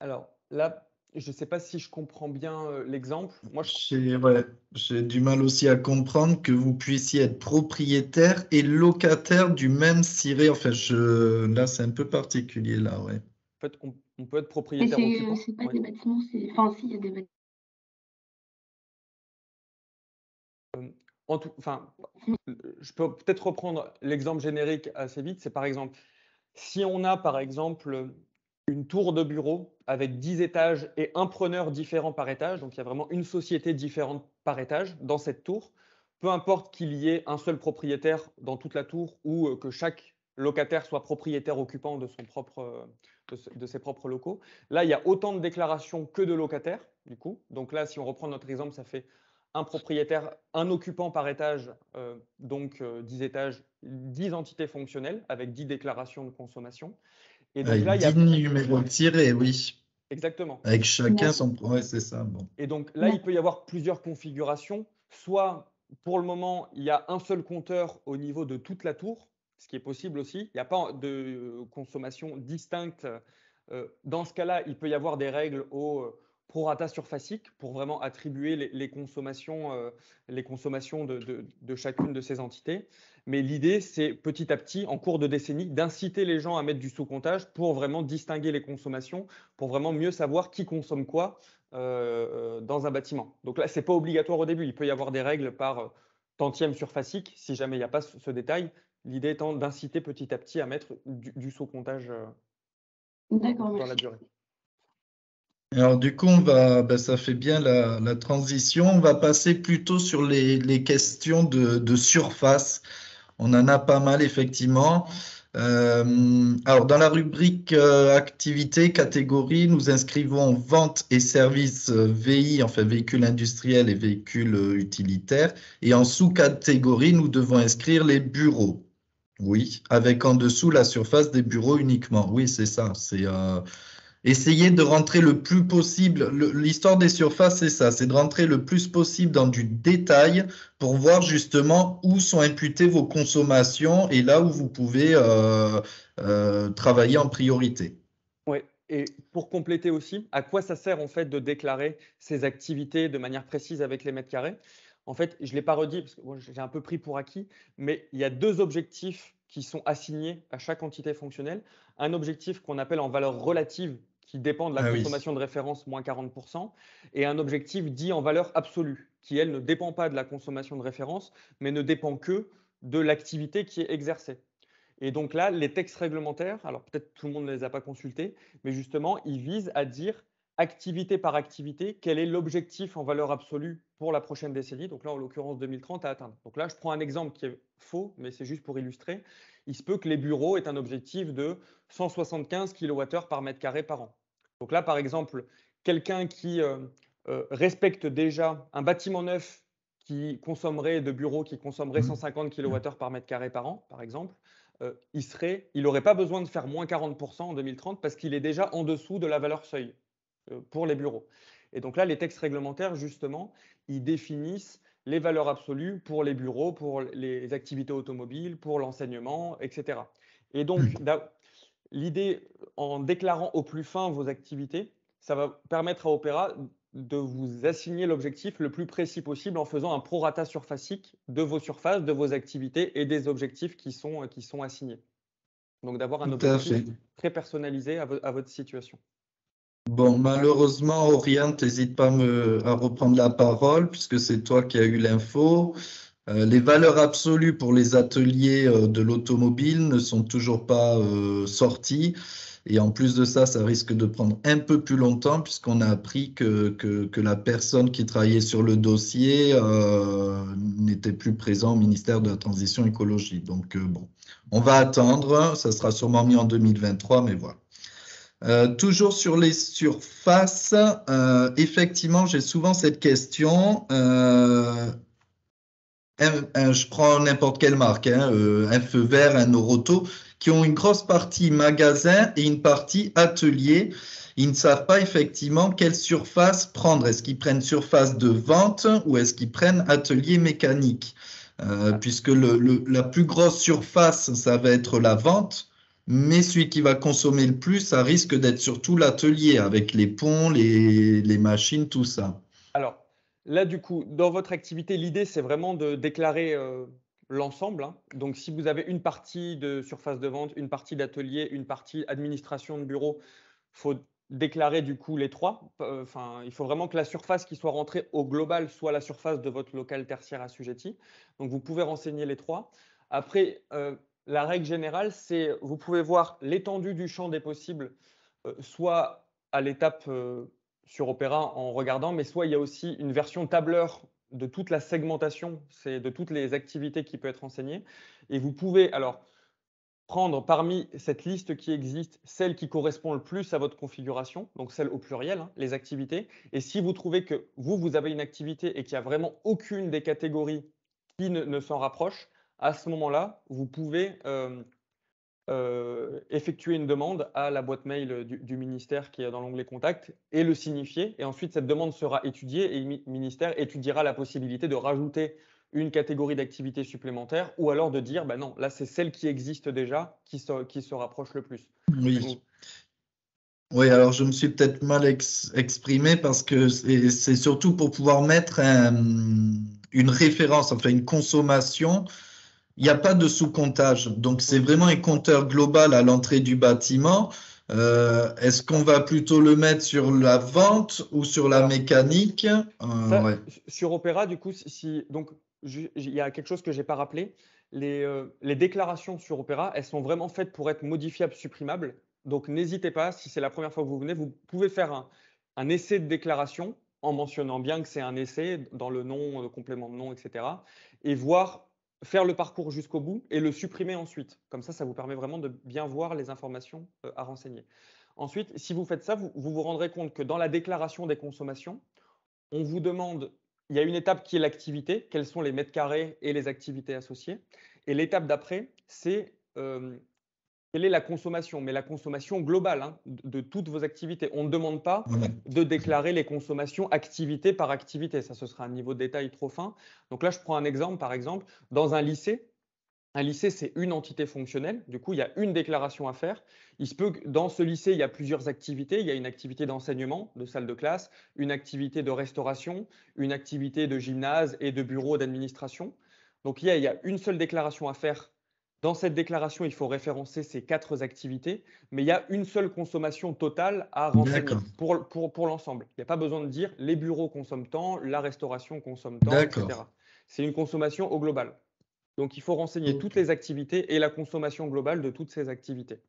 Alors là, je ne sais pas si je comprends bien l'exemple. Moi, j'ai du mal aussi à comprendre que vous puissiez être propriétaire et locataire du même ciré. Enfin, là, c'est un peu particulier, là, ouais. En fait, on peut être propriétaire occupant. C'est pas des bâtiments, enfin, si, il y a des bâtiments. Je peux peut-être reprendre l'exemple générique assez vite. C'est par exemple, si on a par exemple une tour de bureau avec 10 étages et un preneur différent par étage, donc il y a vraiment une société différente par étage dans cette tour, peu importe qu'il y ait un seul propriétaire dans toute la tour ou que chaque locataire soit propriétaire occupant de ses propres locaux. Là, il y a autant de déclarations que de locataires, du coup. Donc là, si on reprend notre exemple, ça fait un propriétaire, un occupant par étage, donc 10 étages, 10 entités fonctionnelles avec 10 déclarations de consommation. Et donc là, il y a 10 numéros tirés, oui. Exactement. Avec chacun son. Ouais, c'est ça. Bon. Et donc là, il peut y avoir plusieurs configurations. Soit, pour le moment, il y a un seul compteur au niveau de toute la tour, ce qui est possible aussi. Il n'y a pas de consommation distincte. Dans ce cas-là, il peut y avoir des règles au prorata surfacique pour vraiment attribuer les consommations de chacune de ces entités. Mais l'idée, c'est petit à petit, en cours de décennie, d'inciter les gens à mettre du sous-comptage pour vraiment distinguer les consommations, pour vraiment mieux savoir qui consomme quoi dans un bâtiment. Donc là, ce n'est pas obligatoire au début. Il peut y avoir des règles par tantième surfacique, si jamais il n'y a pas ce détail. L'idée étant d'inciter petit à petit à mettre du sous-comptage dans la durée. Alors du coup, ça fait bien la transition. On va passer plutôt sur les questions de surface. On en a pas mal, effectivement. Alors, dans la rubrique activité, catégorie, nous inscrivons vente et services VI, enfin véhicules industriels et véhicules utilitaires. Et en sous-catégorie, nous devons inscrire les bureaux. Oui, avec en dessous la surface des bureaux uniquement. Oui, c'est ça. C'est essayer de rentrer le plus possible. L'histoire des surfaces, c'est ça, c'est de rentrer le plus possible dans du détail pour voir justement où sont imputées vos consommations et là où vous pouvez travailler en priorité. Ouais. Et pour compléter aussi, à quoi ça sert en fait de déclarer ces activités de manière précise avec les mètres carrés? En fait, je ne l'ai pas redit parce que moi, j'ai un peu pris pour acquis, mais il y a deux objectifs qui sont assignés à chaque entité fonctionnelle. Un objectif qu'on appelle en valeur relative, qui dépend de la Ah oui, consommation de référence, moins 40%, et un objectif dit en valeur absolue, qui, elle, ne dépend pas de la consommation de référence, mais ne dépend que de l'activité qui est exercée. Et donc là, les textes réglementaires, alors peut-être tout le monde ne les a pas consultés, mais justement, ils visent à dire activité par activité, quel est l'objectif en valeur absolue pour la prochaine décennie, donc là en l'occurrence 2030 à atteindre. Donc là, je prends un exemple qui est faux, mais c'est juste pour illustrer. Il se peut que les bureaux aient un objectif de 175 kWh par mètre carré par an. Donc là, par exemple, quelqu'un qui respecte déjà un bâtiment neuf qui consommerait de bureaux qui consommerait 150 kWh par mètre carré par an, par exemple, il n'aurait pas besoin de faire moins 40% en 2030 parce qu'il est déjà en dessous de la valeur seuil pour les bureaux. Et donc là, les textes réglementaires, justement, ils définissent les valeurs absolues pour les bureaux, pour les activités automobiles, pour l'enseignement, etc. Et donc, l'idée, en déclarant au plus fin vos activités, ça va permettre à Opera de vous assigner l'objectif le plus précis possible en faisant un prorata surfacique de vos surfaces, de vos activités et des objectifs qui sont assignés. Donc d'avoir un tout à fait. objectif très personnalisé à votre situation. Bon, malheureusement, Oriane, n'hésite pas à reprendre la parole puisque c'est toi qui as eu l'info. Les valeurs absolues pour les ateliers de l'automobile ne sont toujours pas sorties. Et en plus de ça, ça risque de prendre un peu plus longtemps puisqu'on a appris que la personne qui travaillait sur le dossier n'était plus présent au ministère de la Transition écologique. Donc, bon, on va attendre. Ça sera sûrement mis en 2023, mais voilà. Toujours sur les surfaces, effectivement, j'ai souvent cette question. Je prends n'importe quelle marque, hein, un feu vert, un Noroto, qui ont une grosse partie magasin et une partie atelier. Ils ne savent pas effectivement quelle surface prendre. Est-ce qu'ils prennent surface de vente ou est-ce qu'ils prennent atelier mécanique? Puisque la plus grosse surface, ça va être la vente, mais celui qui va consommer le plus, ça risque d'être surtout l'atelier avec les ponts, les machines, tout ça. Alors, là, du coup, dans votre activité, l'idée, c'est vraiment de déclarer l'ensemble, hein. Donc, si vous avez une partie de surface de vente, une partie d'atelier, une partie administration de bureau, il faut déclarer du coup les trois. Enfin, il faut vraiment que la surface qui soit rentrée au global soit la surface de votre local tertiaire assujetti. Donc, vous pouvez renseigner les trois. Après, la règle générale, c'est vous pouvez voir l'étendue du champ des possibles, soit à l'étape sur Opera en regardant, mais soit il y a aussi une version tableur de toute la segmentation, c'est de toutes les activités qui peut être enseignée. Et vous pouvez alors prendre parmi cette liste qui existe celle qui correspond le plus à votre configuration, donc celle au pluriel, hein, les activités. Et si vous trouvez que vous avez une activité et qu'il n'y a vraiment aucune des catégories qui ne s'en rapproche, à ce moment-là, vous pouvez effectuer une demande à la boîte mail du ministère qui est dans l'onglet Contact et le signifier. Et ensuite, cette demande sera étudiée et le ministère étudiera la possibilité de rajouter une catégorie d'activité supplémentaire ou alors de dire, bah non, là, c'est celle qui existe déjà qui se rapproche le plus. Oui. Donc, Oui, alors je me suis peut-être mal exprimé parce que c'est surtout pour pouvoir mettre une référence, enfin une consommation. Il n'y a pas de sous-comptage. Donc c'est oui. vraiment un compteur global à l'entrée du bâtiment. Est-ce qu'on va plutôt le mettre sur la vente ou sur la Alors, mécanique? ça, Ouais. sur Opera, du coup, donc, il y a quelque chose que je n'ai pas rappelé. Les déclarations sur Opera, elles sont vraiment faites pour être modifiables, supprimables. Donc, n'hésitez pas, si c'est la première fois que vous venez, vous pouvez faire un essai de déclaration en mentionnant bien que c'est un essai dans le nom, le complément de nom, etc. Et voir faire le parcours jusqu'au bout et le supprimer ensuite. Comme ça vous permet vraiment de bien voir les informations à renseigner. Ensuite, si vous faites ça, vous vous rendrez compte que dans la déclaration des consommations, on vous demande, il y a une étape qui est l'activité, quels sont les mètres carrés et les activités associées. Et l'étape d'après, c'est quelle est la consommation, mais la consommation globale hein, de toutes vos activités. On ne demande pas de déclarer les consommations activité par activité. Ça, ce sera un niveau de détail trop fin. Donc là, je prends un exemple, par exemple, dans un lycée, c'est une entité fonctionnelle. Du coup, il y a une déclaration à faire. Il se peut que dans ce lycée, il y a plusieurs activités. Il y a une activité d'enseignement, de salle de classe, une activité de restauration, une activité de gymnase et de bureau d'administration. Donc, il y a une seule déclaration à faire. Dans cette déclaration, il faut référencer ces 4 activités, mais il y a une seule consommation totale à renseigner pour l'ensemble. Il n'y a pas besoin de dire les bureaux consomment tant, la restauration consomme tant, etc. C'est une consommation au global. Donc, il faut renseigner toutes les activités et la consommation globale de toutes ces activités.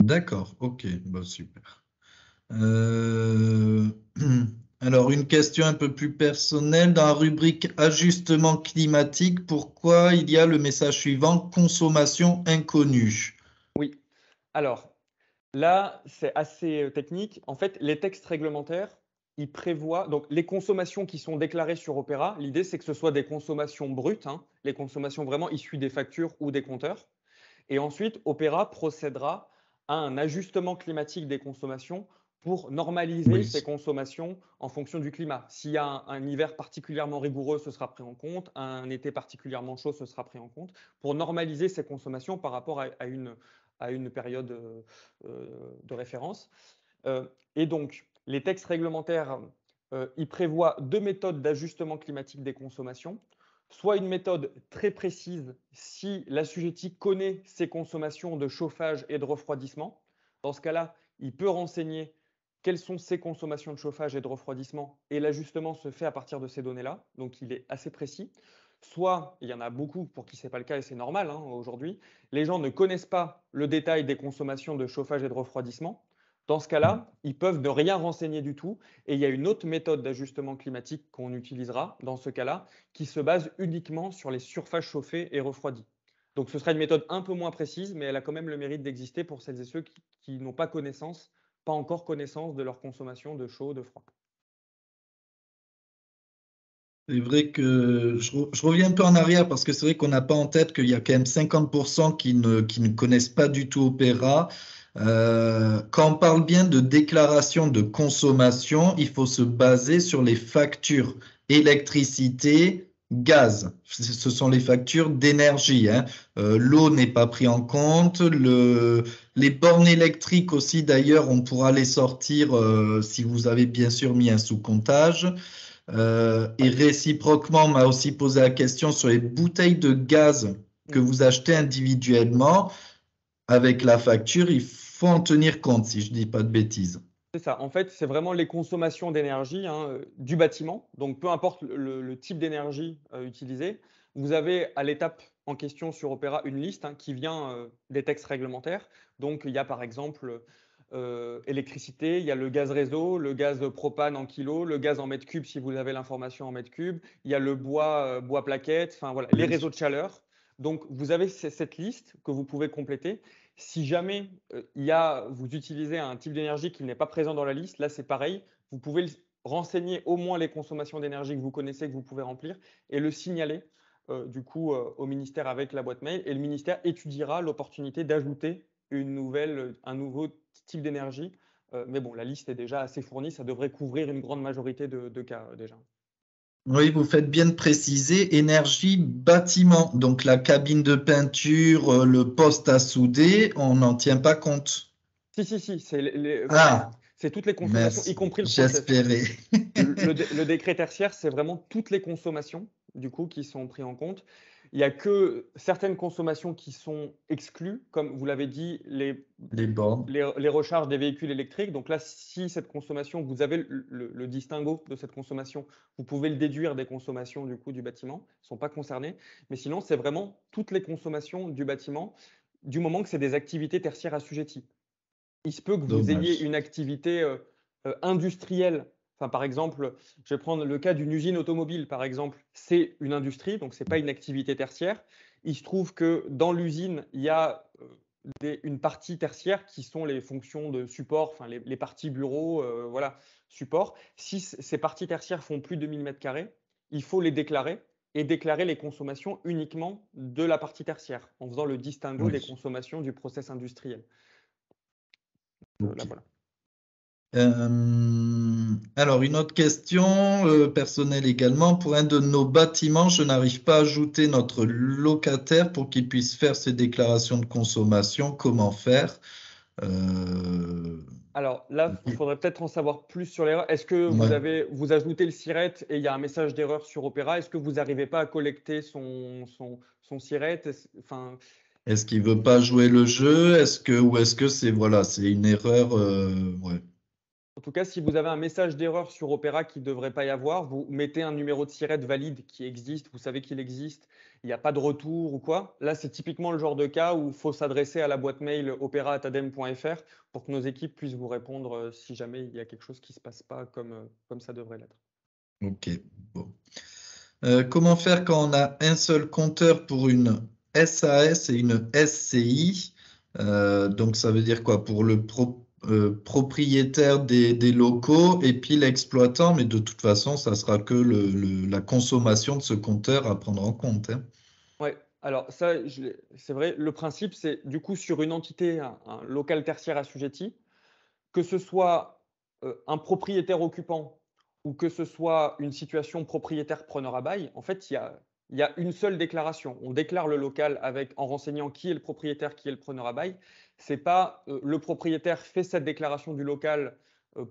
D'accord, ok, bah, super. Alors, une question un peu plus personnelle. Dans la rubrique ajustement climatique, pourquoi il y a le message suivant, consommation inconnue? Oui, alors là, c'est assez technique. En fait, les textes réglementaires, ils prévoient, donc les consommations qui sont déclarées sur Opera, l'idée c'est que ce soit des consommations brutes, hein, les consommations vraiment issues des factures ou des compteurs. Et ensuite, Opera procédera à un ajustement climatique des consommations pour normaliser ces consommations en fonction du climat. S'il y a un hiver particulièrement rigoureux, ce sera pris en compte. Un été particulièrement chaud, ce sera pris en compte. Pour normaliser ces consommations par rapport à une période de référence. Et donc, les textes réglementaires, ils prévoient 2 méthodes d'ajustement climatique des consommations. Soit une méthode très précise si l'assujetti connaît ses consommations de chauffage et de refroidissement. Dans ce cas-là, il peut renseigner quelles sont ses consommations de chauffage et de refroidissement et l'ajustement se fait à partir de ces données-là. Donc, il est assez précis. Soit, il y en a beaucoup pour qui ce n'est pas le cas et c'est normal hein, aujourd'hui, les gens ne connaissent pas le détail des consommations de chauffage et de refroidissement. Dans ce cas-là, ils peuvent ne rien renseigner du tout. Et il y a une autre méthode d'ajustement climatique qu'on utilisera dans ce cas-là, qui se base uniquement sur les surfaces chauffées et refroidies. Donc ce sera une méthode un peu moins précise, mais elle a quand même le mérite d'exister pour celles et ceux qui n'ont pas encore connaissance de leur consommation de chaud, de froid. C'est vrai que je reviens un peu en arrière parce que c'est vrai qu'on n'a pas en tête qu'il y a quand même 50% qui ne connaissent pas du tout Opera. Quand on parle bien de déclaration de consommation, il faut se baser sur les factures électricité, gaz. Ce sont les factures d'énergie. Hein. L'eau n'est pas pris en compte. Les bornes électriques aussi, d'ailleurs, on pourra les sortir si vous avez bien sûr mis un sous-comptage. Et réciproquement, on m'a aussi posé la question sur les bouteilles de gaz que vous achetez individuellement. Avec la facture, il faut en tenir compte, si je ne dis pas de bêtises. C'est ça. En fait, c'est vraiment les consommations d'énergie hein, du bâtiment. Donc, peu importe le type d'énergie utilisée, vous avez à l'étape en question sur Opera une liste hein, qui vient des textes réglementaires. Donc, il y a par exemple électricité, il y a le gaz réseau, le gaz propane en kilos, le gaz en mètres cubes si vous avez l'information en mètres cubes, il y a le bois plaquette, enfin voilà, les réseaux de chaleur. Donc, vous avez cette liste que vous pouvez compléter. Si jamais vous utilisez un type d'énergie qui n'est pas présent dans la liste, là c'est pareil, vous pouvez renseigner au moins les consommations d'énergie que vous connaissez, que vous pouvez remplir, et le signaler du coup au ministère avec la boîte mail, et le ministère étudiera l'opportunité d'ajouter un nouveau type d'énergie. Mais bon, la liste est déjà assez fournie, ça devrait couvrir une grande majorité de cas déjà. Oui, vous faites bien de préciser, énergie bâtiment. Donc la cabine de peinture, le poste à souder, on n'en tient pas compte. Si, c'est toutes les consommations, merci. y compris le process. J'espérais. Le décret tertiaire, c'est vraiment toutes les consommations du coup qui sont prises en compte. Il n'y a que certaines consommations qui sont exclues, comme vous l'avez dit, les bornes. Les recharges des véhicules électriques. Donc là, si cette consommation, vous avez le distinguo de cette consommation, vous pouvez le déduire des consommations du coup du bâtiment, ne sont pas concernées. Mais sinon, c'est vraiment toutes les consommations du bâtiment, du moment que c'est des activités tertiaires assujetties. Il se peut que vous ayez une activité industrielle Enfin, par exemple, je vais prendre le cas d'une usine automobile, par exemple. C'est une industrie, donc ce n'est pas une activité tertiaire. Il se trouve que dans l'usine, il y a une partie tertiaire qui sont les fonctions de support, enfin les parties bureaux, voilà, support. Si ces parties tertiaires font plus de 1000 m², il faut les déclarer et déclarer les consommations uniquement de la partie tertiaire, en faisant le distinguo des Oui. consommations du process industriel. Là, Ok. voilà. Alors, une autre question personnelle également. Pour un de nos bâtiments, je n'arrive pas à ajouter notre locataire pour qu'il puisse faire ses déclarations de consommation. Comment faire? Alors là, il faudrait peut-être en savoir plus sur l'erreur. Est-ce que Ouais. vous ajoutez le SIRET et il y a un message d'erreur sur Opera? Est-ce que vous n'arrivez pas à collecter son SIRET? Enfin, Est-ce qu'il veut pas jouer le jeu? Ou est-ce que c'est voilà, c'est une erreur ouais. en tout cas, si vous avez un message d'erreur sur Opera qui ne devrait pas y avoir, vous mettez un numéro de SIRET valide qui existe, vous savez qu'il existe, il n'y a pas de retour ou quoi. Là, c'est typiquement le genre de cas où il faut s'adresser à la boîte mail opera@adem.fr pour que nos équipes puissent vous répondre si jamais il y a quelque chose qui ne se passe pas comme ça devrait l'être. Ok. Bon. Comment faire quand on a un seul compteur pour une SAS et une SCI? Donc ça veut dire quoi? Pour le propriétaire des locaux et puis l'exploitant, mais de toute façon, ça sera que la consommation de ce compteur à prendre en compte, hein. Ouais, alors ça, c'est vrai, le principe, c'est du coup sur une entité, un local tertiaire assujetti, que ce soit un propriétaire occupant ou que ce soit une situation propriétaire preneur à bail, en fait, il y a une seule déclaration. On déclare le local en renseignant qui est le propriétaire, qui est le preneur à bail. C'est pas le propriétaire fait cette déclaration du local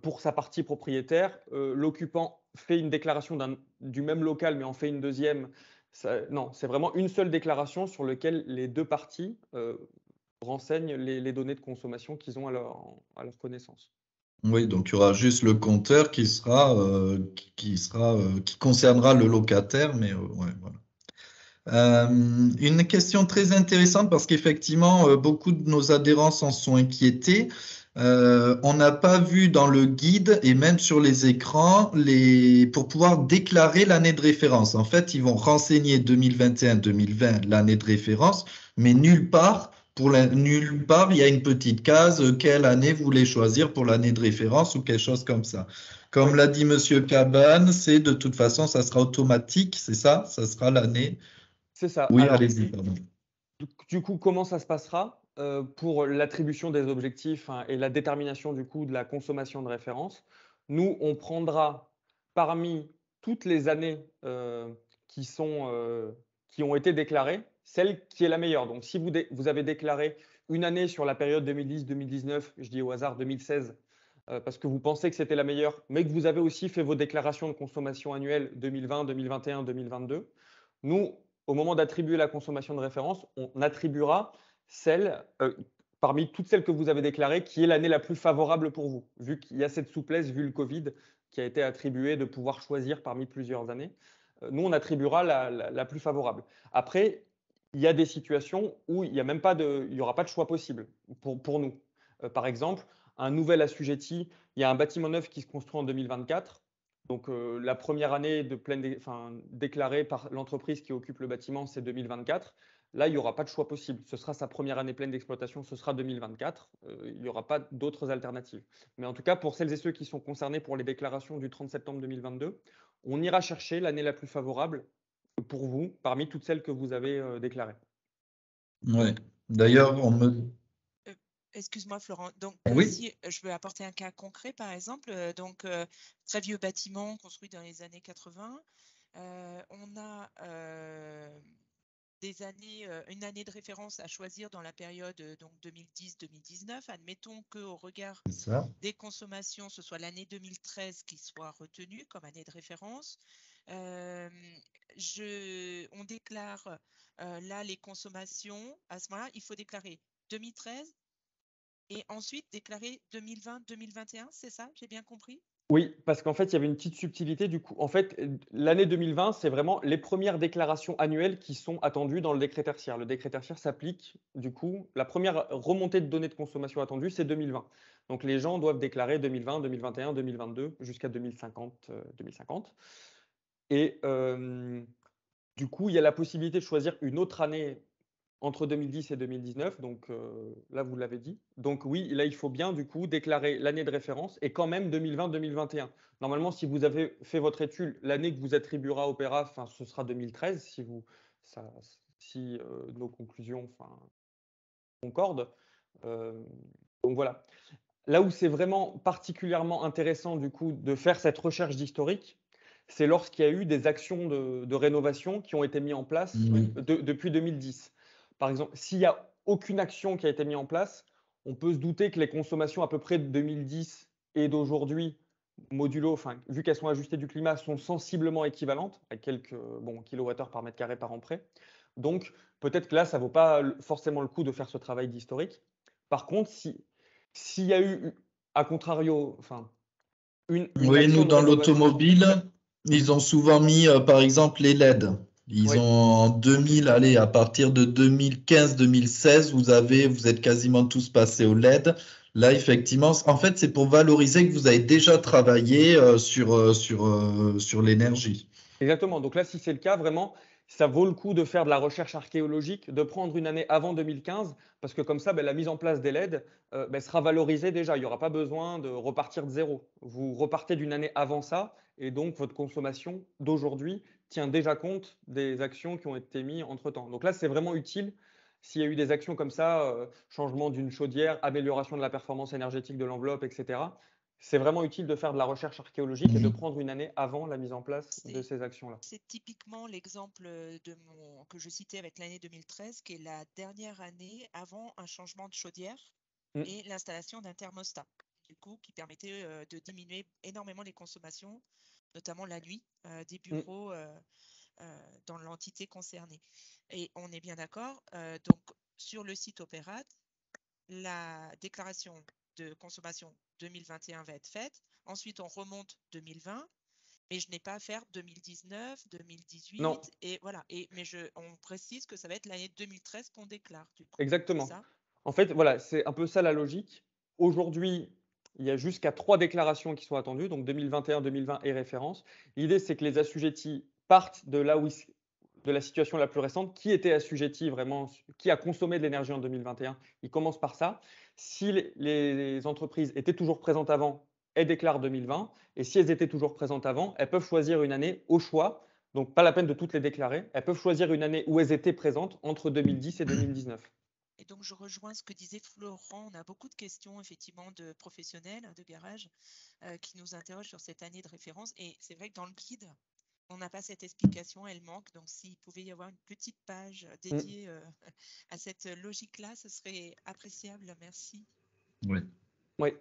pour sa partie propriétaire, l'occupant fait une déclaration du même local mais en fait une deuxième. Non, c'est vraiment une seule déclaration sur laquelle les deux parties renseignent les données de consommation qu'ils ont à leur connaissance. Oui, donc il y aura juste le compteur qui concernera le locataire, mais ouais, voilà. Une question très intéressante parce qu'effectivement, beaucoup de nos adhérents s'en sont inquiétés. On n'a pas vu dans le guide et même sur les écrans pour pouvoir déclarer l'année de référence. En fait, ils vont renseigner 2021-2020 l'année de référence, mais nulle part, nulle part, il y a une petite case, quelle année vous voulez choisir pour l'année de référence ou quelque chose comme ça. Oui, Comme l'a dit Monsieur Cabane, c'est de toute façon, ça sera automatique, c'est ça? Ça sera l'année. c'est ça. Oui, Alors, allez-y, pardon. du coup, comment ça se passera pour l'attribution des objectifs hein, et la détermination du coût de la consommation de référence? Nous, on prendra parmi toutes les années qui ont été déclarées, celle qui est la meilleure. Donc, si vous avez déclaré une année sur la période 2010-2019, je dis au hasard 2016, parce que vous pensez que c'était la meilleure, mais que vous avez aussi fait vos déclarations de consommation annuelle 2020, 2021, 2022, nous, au moment d'attribuer la consommation de référence, on attribuera celle, parmi toutes celles que vous avez déclarées, qui est l'année la plus favorable pour vous, vu qu'il y a cette souplesse, vu le Covid, qui a été attribuée de pouvoir choisir parmi plusieurs années. Nous, on attribuera la plus favorable. Après, il y a des situations où il n'y aura pas de choix possible pour nous. Par exemple, un nouvel assujetti, il y a un bâtiment neuf qui se construit en 2024. Donc, la première année déclarée par l'entreprise qui occupe le bâtiment, c'est 2024. Là, il n'y aura pas de choix possible. Ce sera sa première année pleine d'exploitation, ce sera 2024. Il n'y aura pas d'autres alternatives. Mais en tout cas, pour celles et ceux qui sont concernés pour les déclarations du 30 septembre 2022, on ira chercher l'année la plus favorable pour vous parmi toutes celles que vous avez déclarées. Ouais. D'ailleurs, on me. Excuse-moi, Florent. Donc, Oui, si je veux apporter un cas concret, par exemple, très vieux bâtiment construit dans les années 80, on a une année de référence à choisir dans la période donc 2010-2019. Admettons qu'au regard c'est ça. des consommations, ce soit l'année 2013 qui soit retenue comme année de référence. On déclare là les consommations. À ce moment-là, il faut déclarer 2013 et ensuite déclarer 2020-2021, c'est ça? J'ai bien compris? Oui, parce qu'en fait, il y avait une petite subtilité du coup. En fait, l'année 2020, c'est vraiment les premières déclarations annuelles qui sont attendues dans le décret tertiaire. Le décret tertiaire s'applique, du coup, la première remontée de données de consommation attendue, c'est 2020. Donc les gens doivent déclarer 2020, 2021, 2022 jusqu'à 2050, 2050. Et du coup, il y a la possibilité de choisir une autre année entre 2010 et 2019, donc là, vous l'avez dit. Donc oui, là, il faut bien, du coup, déclarer l'année de référence et quand même 2020-2021. Normalement, si vous avez fait votre étude, l'année que vous attribuera Opéra, enfin, ce sera 2013, si nos conclusions concordent. Euh, donc voilà. Là où c'est vraiment particulièrement intéressant, du coup, de faire cette recherche d'historique, c'est lorsqu'il y a eu des actions de rénovation qui ont été mises en place depuis 2010. Par exemple, s'il n'y a aucune action qui a été mise en place, on peut se douter que les consommations à peu près de 2010 et d'aujourd'hui, modulo, enfin, vu qu'elles sont ajustées du climat, sont sensiblement équivalentes, à quelques kilowattheures par mètre carré par an près. Donc, peut-être que là, ça ne vaut pas forcément le coup de faire ce travail d'historique. Par contre, s'il y a eu, à contrario, enfin, une Oui, action nous, de dans rénovation. l'automobile, ils ont souvent mis, par exemple, les LED. Ils Oui. ont en 2000, allez, à partir de 2015-2016, vous êtes quasiment tous passés au LED. Là, effectivement, en fait, c'est pour valoriser que vous avez déjà travaillé sur l'énergie. Exactement. Donc là, si c'est le cas, vraiment, ça vaut le coup de faire de la recherche archéologique, de prendre une année avant 2015, parce que comme ça, la mise en place des LED sera valorisée déjà. Il n'y aura pas besoin de repartir de zéro. Vous repartez d'une année avant ça, et donc votre consommation d'aujourd'hui tient déjà compte des actions qui ont été mises entre-temps. Donc là, c'est vraiment utile. S'il y a eu des actions comme ça, changement d'une chaudière, amélioration de la performance énergétique de l'enveloppe, etc., c'est vraiment utile de faire de la recherche archéologique et de prendre une année avant la mise en place de ces actions-là. C'est typiquement l'exemple que je citais avec l'année 2013, qui est la dernière année avant un changement de chaudière et l'installation d'un thermostat, du coup, qui permettait de diminuer énormément les consommations, notamment la nuit, des bureaux dans l'entité concernée. Et on est bien d'accord, donc sur le site Opérat, la déclaration de consommation 2021 va être faite. Ensuite, on remonte 2020, mais je n'ai pas à faire 2019, 2018. Non. Et voilà. On précise que ça va être l'année 2013 qu'on déclare. Du coup. Exactement. Ça en fait, voilà, c'est un peu ça la logique. Aujourd'hui, il y a jusqu'à 3 déclarations qui sont attendues, donc 2021, 2020 et référence. L'idée, c'est que les assujettis partent de là où de la situation la plus récente. Qui était assujetti vraiment, qui a consommé de l'énergie en 2021? Ils commencent par ça. Si les entreprises étaient toujours présentes avant, elles déclarent 2020. Et si elles étaient toujours présentes avant, elles peuvent choisir une année au choix. Donc, pas la peine de toutes les déclarer. Elles peuvent choisir une année où elles étaient présentes entre 2010 et 2019. Et donc, je rejoins ce que disait Florent. On a beaucoup de questions, effectivement, de professionnels de garage qui nous interrogent sur cette année de référence. Et c'est vrai que dans le guide, on n'a pas cette explication, elle manque. Donc, s'il pouvait y avoir une petite page dédiée à cette logique-là, ce serait appréciable. Merci. Oui. Oui,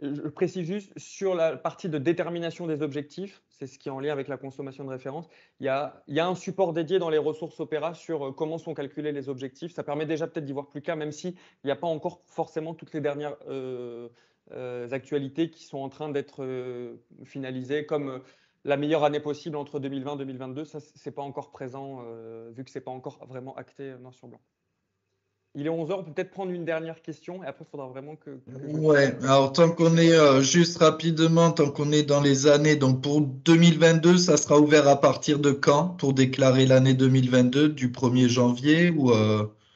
je précise juste sur la partie de détermination des objectifs, c'est ce qui est en lien avec la consommation de référence. Il y a un support dédié dans les ressources Opéra sur comment sont calculés les objectifs. Ça permet déjà peut-être d'y voir plus clair, même s'il n'y a pas encore forcément toutes les dernières actualités qui sont en train d'être finalisées, comme la meilleure année possible entre 2020 et 2022. Ça, ce n'est pas encore présent, vu que ce n'est pas encore vraiment acté noir sur blanc. Il est 11h, on peut peut-être prendre une dernière question et après, il faudra vraiment que Ouais, alors tant qu'on est juste rapidement, tant qu'on est dans les années, donc pour 2022, ça sera ouvert à partir de quand pour déclarer l'année 2022, du 1er janvier ou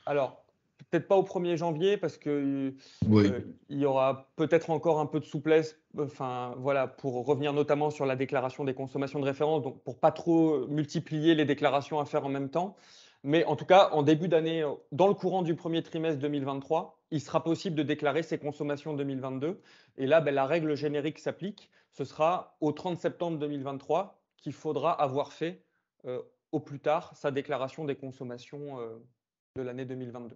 Alors, peut-être pas au 1er janvier parce que Oui. il y aura peut-être encore un peu de souplesse, enfin voilà, pour revenir notamment sur la déclaration des consommations de référence, donc pour pas trop multiplier les déclarations à faire en même temps. Mais en tout cas, en début d'année, dans le courant du premier trimestre 2023, il sera possible de déclarer ses consommations 2022. Et là, la règle générique s'applique. Ce sera au 30 septembre 2023 qu'il faudra avoir fait au plus tard sa déclaration des consommations de l'année 2022.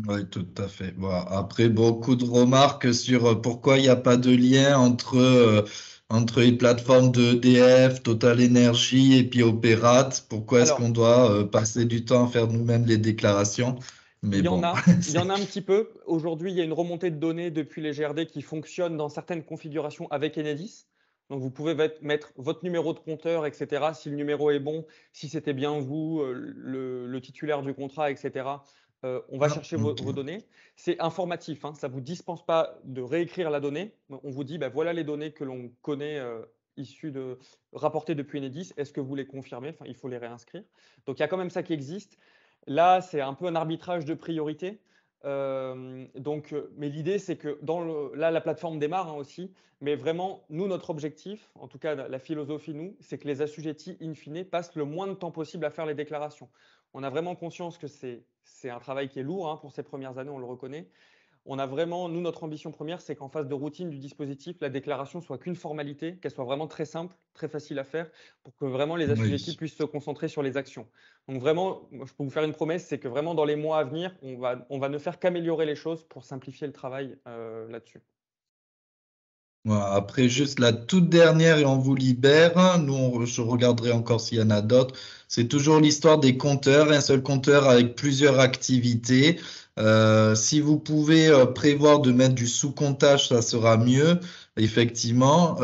Oui, tout à fait. Bon, après, beaucoup de remarques sur pourquoi il n'y a pas de lien entre les plateformes de EDF, Total Energy et puis Opérat. Pourquoi est-ce Alors, qu'on doit passer du temps à faire nous-mêmes les déclarations? Mais il y en bon. a un petit peu. Aujourd'hui, il y a une remontée de données depuis les GRD qui fonctionne dans certaines configurations avec Enedis. Donc, vous pouvez mettre votre numéro de compteur, etc. Si le numéro est bon, si c'était bien vous, le titulaire du contrat, etc. On va chercher vos données. C'est informatif, hein, ça ne vous dispense pas de réécrire la donnée. On vous dit, voilà les données que l'on connaît rapportées depuis Enedis. Est-ce que vous les confirmez? Enfin, il faut les réinscrire. Donc, il y a quand même ça qui existe. Là, c'est un peu un arbitrage de priorité. Mais l'idée, c'est que là, la plateforme démarre hein, aussi. Mais vraiment, nous, notre objectif, en tout cas la philosophie, nous, c'est que les assujettis, in fine, passent le moins de temps possible à faire les déclarations. On a vraiment conscience que c'est un travail qui est lourd hein, pour ces premières années, on le reconnaît. On a vraiment, nous, notre ambition première, c'est qu'en phase de routine du dispositif, la déclaration soit qu'une formalité, qu'elle soit vraiment très simple, très facile à faire, pour que vraiment les assujettis puissent se concentrer sur les actions. Donc vraiment, je peux vous faire une promesse, c'est que vraiment dans les mois à venir, on va ne faire qu'améliorer les choses pour simplifier le travail là-dessus. Voilà, après, juste la toute dernière et on vous libère. Nous, je regarderai encore s'il y en a d'autres. C'est toujours l'histoire des compteurs, un seul compteur avec plusieurs activités. Si vous pouvez prévoir de mettre du sous-comptage, ça sera mieux, effectivement.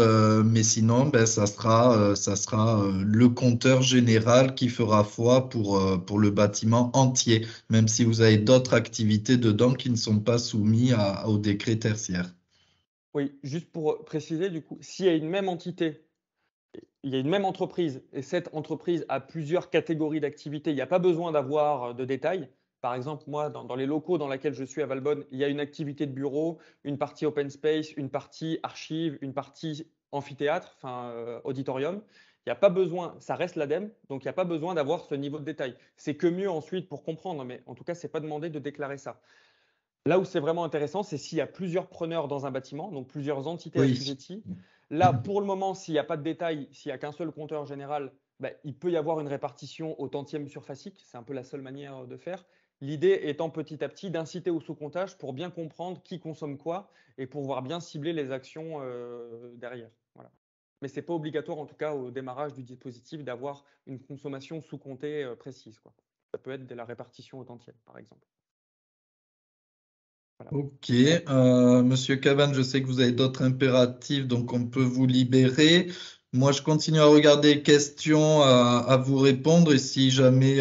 Mais sinon, ça sera le compteur général qui fera foi pour le bâtiment entier, même si vous avez d'autres activités dedans qui ne sont pas soumises au décret tertiaire. Oui, juste pour préciser, du coup, s'il y a une même entité, il y a une même entreprise et cette entreprise a plusieurs catégories d'activités, il n'y a pas besoin d'avoir de détails. Par exemple, moi, dans les locaux dans lesquels je suis à Valbonne, il y a une activité de bureau, une partie open space, une partie archive, une partie amphithéâtre, enfin auditorium. Il n'y a pas besoin, ça reste l'ADEME, donc il n'y a pas besoin d'avoir ce niveau de détail. C'est que mieux ensuite pour comprendre, mais en tout cas, ce n'est pas demandé de déclarer ça. Là où c'est vraiment intéressant, c'est s'il y a plusieurs preneurs dans un bâtiment, donc plusieurs entités assujetties. Là, pour le moment, s'il n'y a pas de détail, s'il n'y a qu'un seul compteur général, il peut y avoir une répartition au tantième surfacique. C'est un peu la seule manière de faire. L'idée étant petit à petit d'inciter au sous-comptage pour bien comprendre qui consomme quoi et pour pouvoir bien cibler les actions derrière. Voilà. Mais ce n'est pas obligatoire, en tout cas, au démarrage du dispositif, d'avoir une consommation sous-comptée précise, quoi. Ça peut être de la répartition au tantième, par exemple. Voilà. Ok, Monsieur Caban, je sais que vous avez d'autres impératifs, donc on peut vous libérer. Moi, je continue à regarder les questions, à vous répondre, et si jamais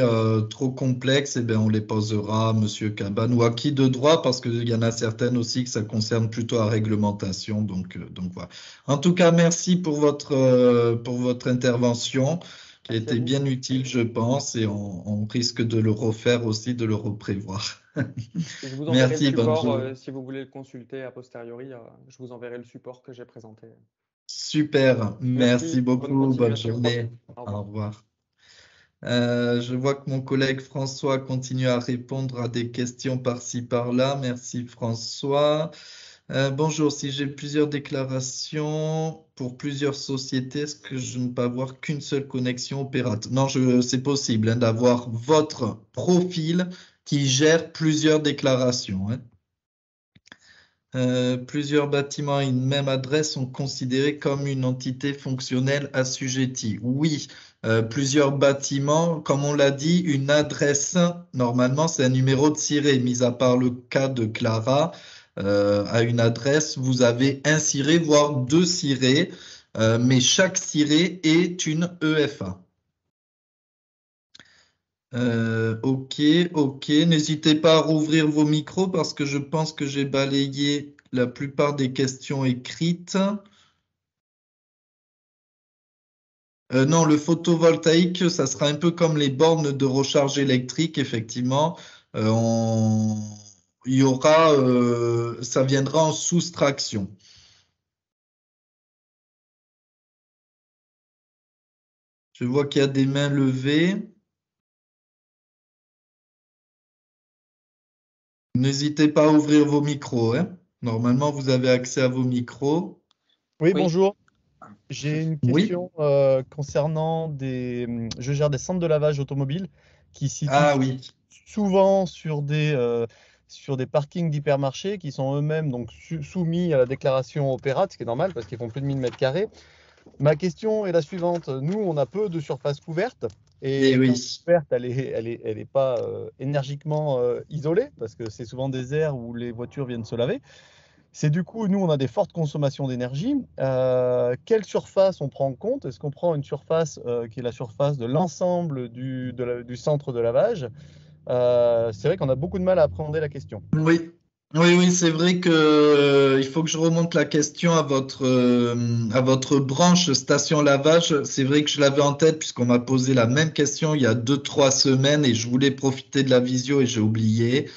trop complexes, on les posera à Monsieur Caban ou à qui de droit, parce qu'il y en a certaines aussi que ça concerne plutôt la réglementation. Donc voilà. En tout cas, merci pour votre intervention, qui a été bien utile, je pense, et on risque de le refaire aussi, de le reprévoir. Je vous enverrai le support si vous voulez le consulter a posteriori. Je vous enverrai le support que j'ai présenté. Super, merci beaucoup, bonne journée. Au revoir. Je vois que mon collègue François continue à répondre à des questions par-ci par-là. Merci François. Bonjour, si j'ai plusieurs déclarations pour plusieurs sociétés, est-ce que je ne peux avoir qu'une seule connexion opérateur? Non, c'est possible d'avoir votre profil qui gère plusieurs déclarations. Plusieurs bâtiments à une même adresse sont considérés comme une entité fonctionnelle assujettie. Oui, plusieurs bâtiments, comme on l'a dit, une adresse, normalement, c'est un numéro de ciré, mis à part le cas de Clara. À une adresse, vous avez un ciré, voire deux cirés, mais chaque ciré est une EFA. Ok. N'hésitez pas à rouvrir vos micros parce que je pense que j'ai balayé la plupart des questions écrites. Non, le photovoltaïque, ça sera un peu comme les bornes de recharge électrique, effectivement. Il y aura, ça viendra en soustraction. Je vois qu'il y a des mains levées. N'hésitez pas à ouvrir vos micros. Normalement, vous avez accès à vos micros. Oui, bonjour. J'ai une question concernant je gère des centres de lavage automobile qui se situent souvent sur des parkings d'hypermarchés qui sont eux-mêmes donc soumis à la déclaration Opérat, ce qui est normal parce qu'ils font plus de 1000 m². Ma question est la suivante. Nous, on a peu de surface couverte Et oui. Quand elle est pas énergiquement isolée, parce que c'est souvent des aires où les voitures viennent se laver. C'est du coup, nous, on a des fortes consommations d'énergie. Quelle surface on prend en compte? Est-ce qu'on prend une surface qui est la surface de l'ensemble du centre de lavage? C'est vrai qu'on a beaucoup de mal à appréhender la question. Oui, oui, c'est vrai que il faut que je remonte la question à votre branche station lavage. C'est vrai que je l'avais en tête puisqu'on m'a posé la même question il y a 2-3 semaines et je voulais profiter de la visio et j'ai oublié.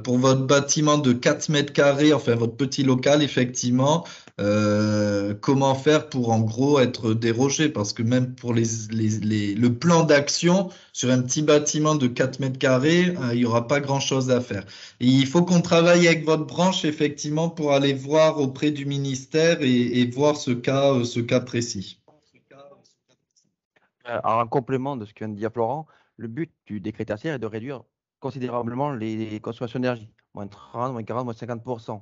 Pour votre bâtiment de 4 mètres carrés, enfin votre petit local, effectivement, comment faire pour en gros être dérogé? Parce que même pour le plan d'action sur un petit bâtiment de 4 mètres carrés, il n'y aura pas grand-chose à faire. Et il faut qu'on travaille avec votre branche, effectivement, pour aller voir auprès du ministère et voir ce cas précis. En complément de ce que vient de dire Florent, le but du décret tertiaire est de réduire considérablement les consommations d'énergie, moins 30, moins 40, moins 50%.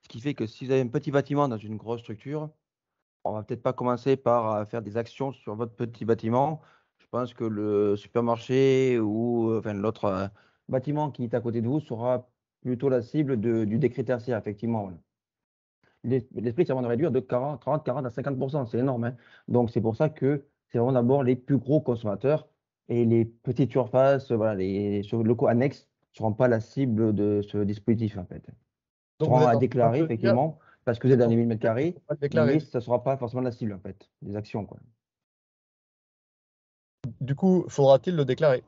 Ce qui fait que si vous avez un petit bâtiment dans une grosse structure, on va peut-être pas commencer par faire des actions sur votre petit bâtiment. Je pense que le supermarché ou enfin, l'autre bâtiment qui est à côté de vous sera plutôt la cible du décret tertiaire, effectivement. Voilà. L'esprit, c'est vraiment de réduire de 40 à 50%. C'est énorme, hein. Donc, c'est pour ça que c'est vraiment d'abord les plus gros consommateurs et les petites surfaces, voilà, les locaux annexes ne seront pas la cible de ce dispositif, en fait. Ils seront à déclarer, effectivement, parce que vous êtes dans les 1000 mètres carrés, mais ça ne sera pas forcément la cible, en fait, des actions, quoi. Du coup, faudra-t-il le déclarer?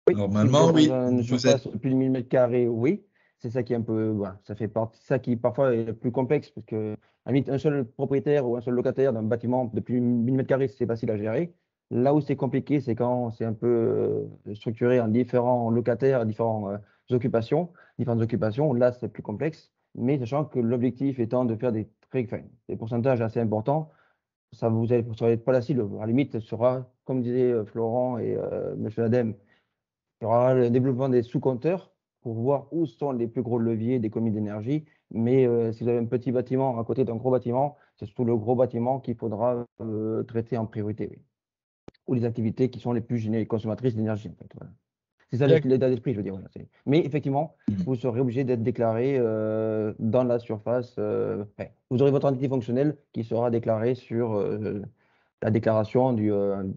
Oui, normalement, oui. Une surface de plus de 1000 mètres carrés, oui. C'est ça qui est un peu, voilà, ça fait partie, ça qui parfois est plus complexe, parce que, à la limite, un seul propriétaire ou un seul locataire d'un bâtiment de plus de 1000 mètres carrés, c'est facile à gérer. Là où c'est compliqué, c'est quand c'est un peu structuré en différents locataires, différentes occupations. Là, c'est plus complexe. Mais sachant que l'objectif étant de faire des pourcentages assez importants, ça vous serez pas la cible. À la limite, ce sera, comme disait Florent et M. Adem, il y aura le développement des sous-compteurs pour voir où sont les plus gros leviers d'économie d'énergie. Mais si vous avez un petit bâtiment à côté d'un gros bâtiment, c'est surtout le gros bâtiment qu'il faudra traiter en priorité. Oui. Ou les activités qui sont les plus consommatrices d'énergie. En fait, voilà. C'est ça l'état d'esprit, je veux dire. Voilà. Mais effectivement, vous serez obligé d'être déclaré dans la surface. Vous aurez votre entité fonctionnelle qui sera déclarée sur la déclaration de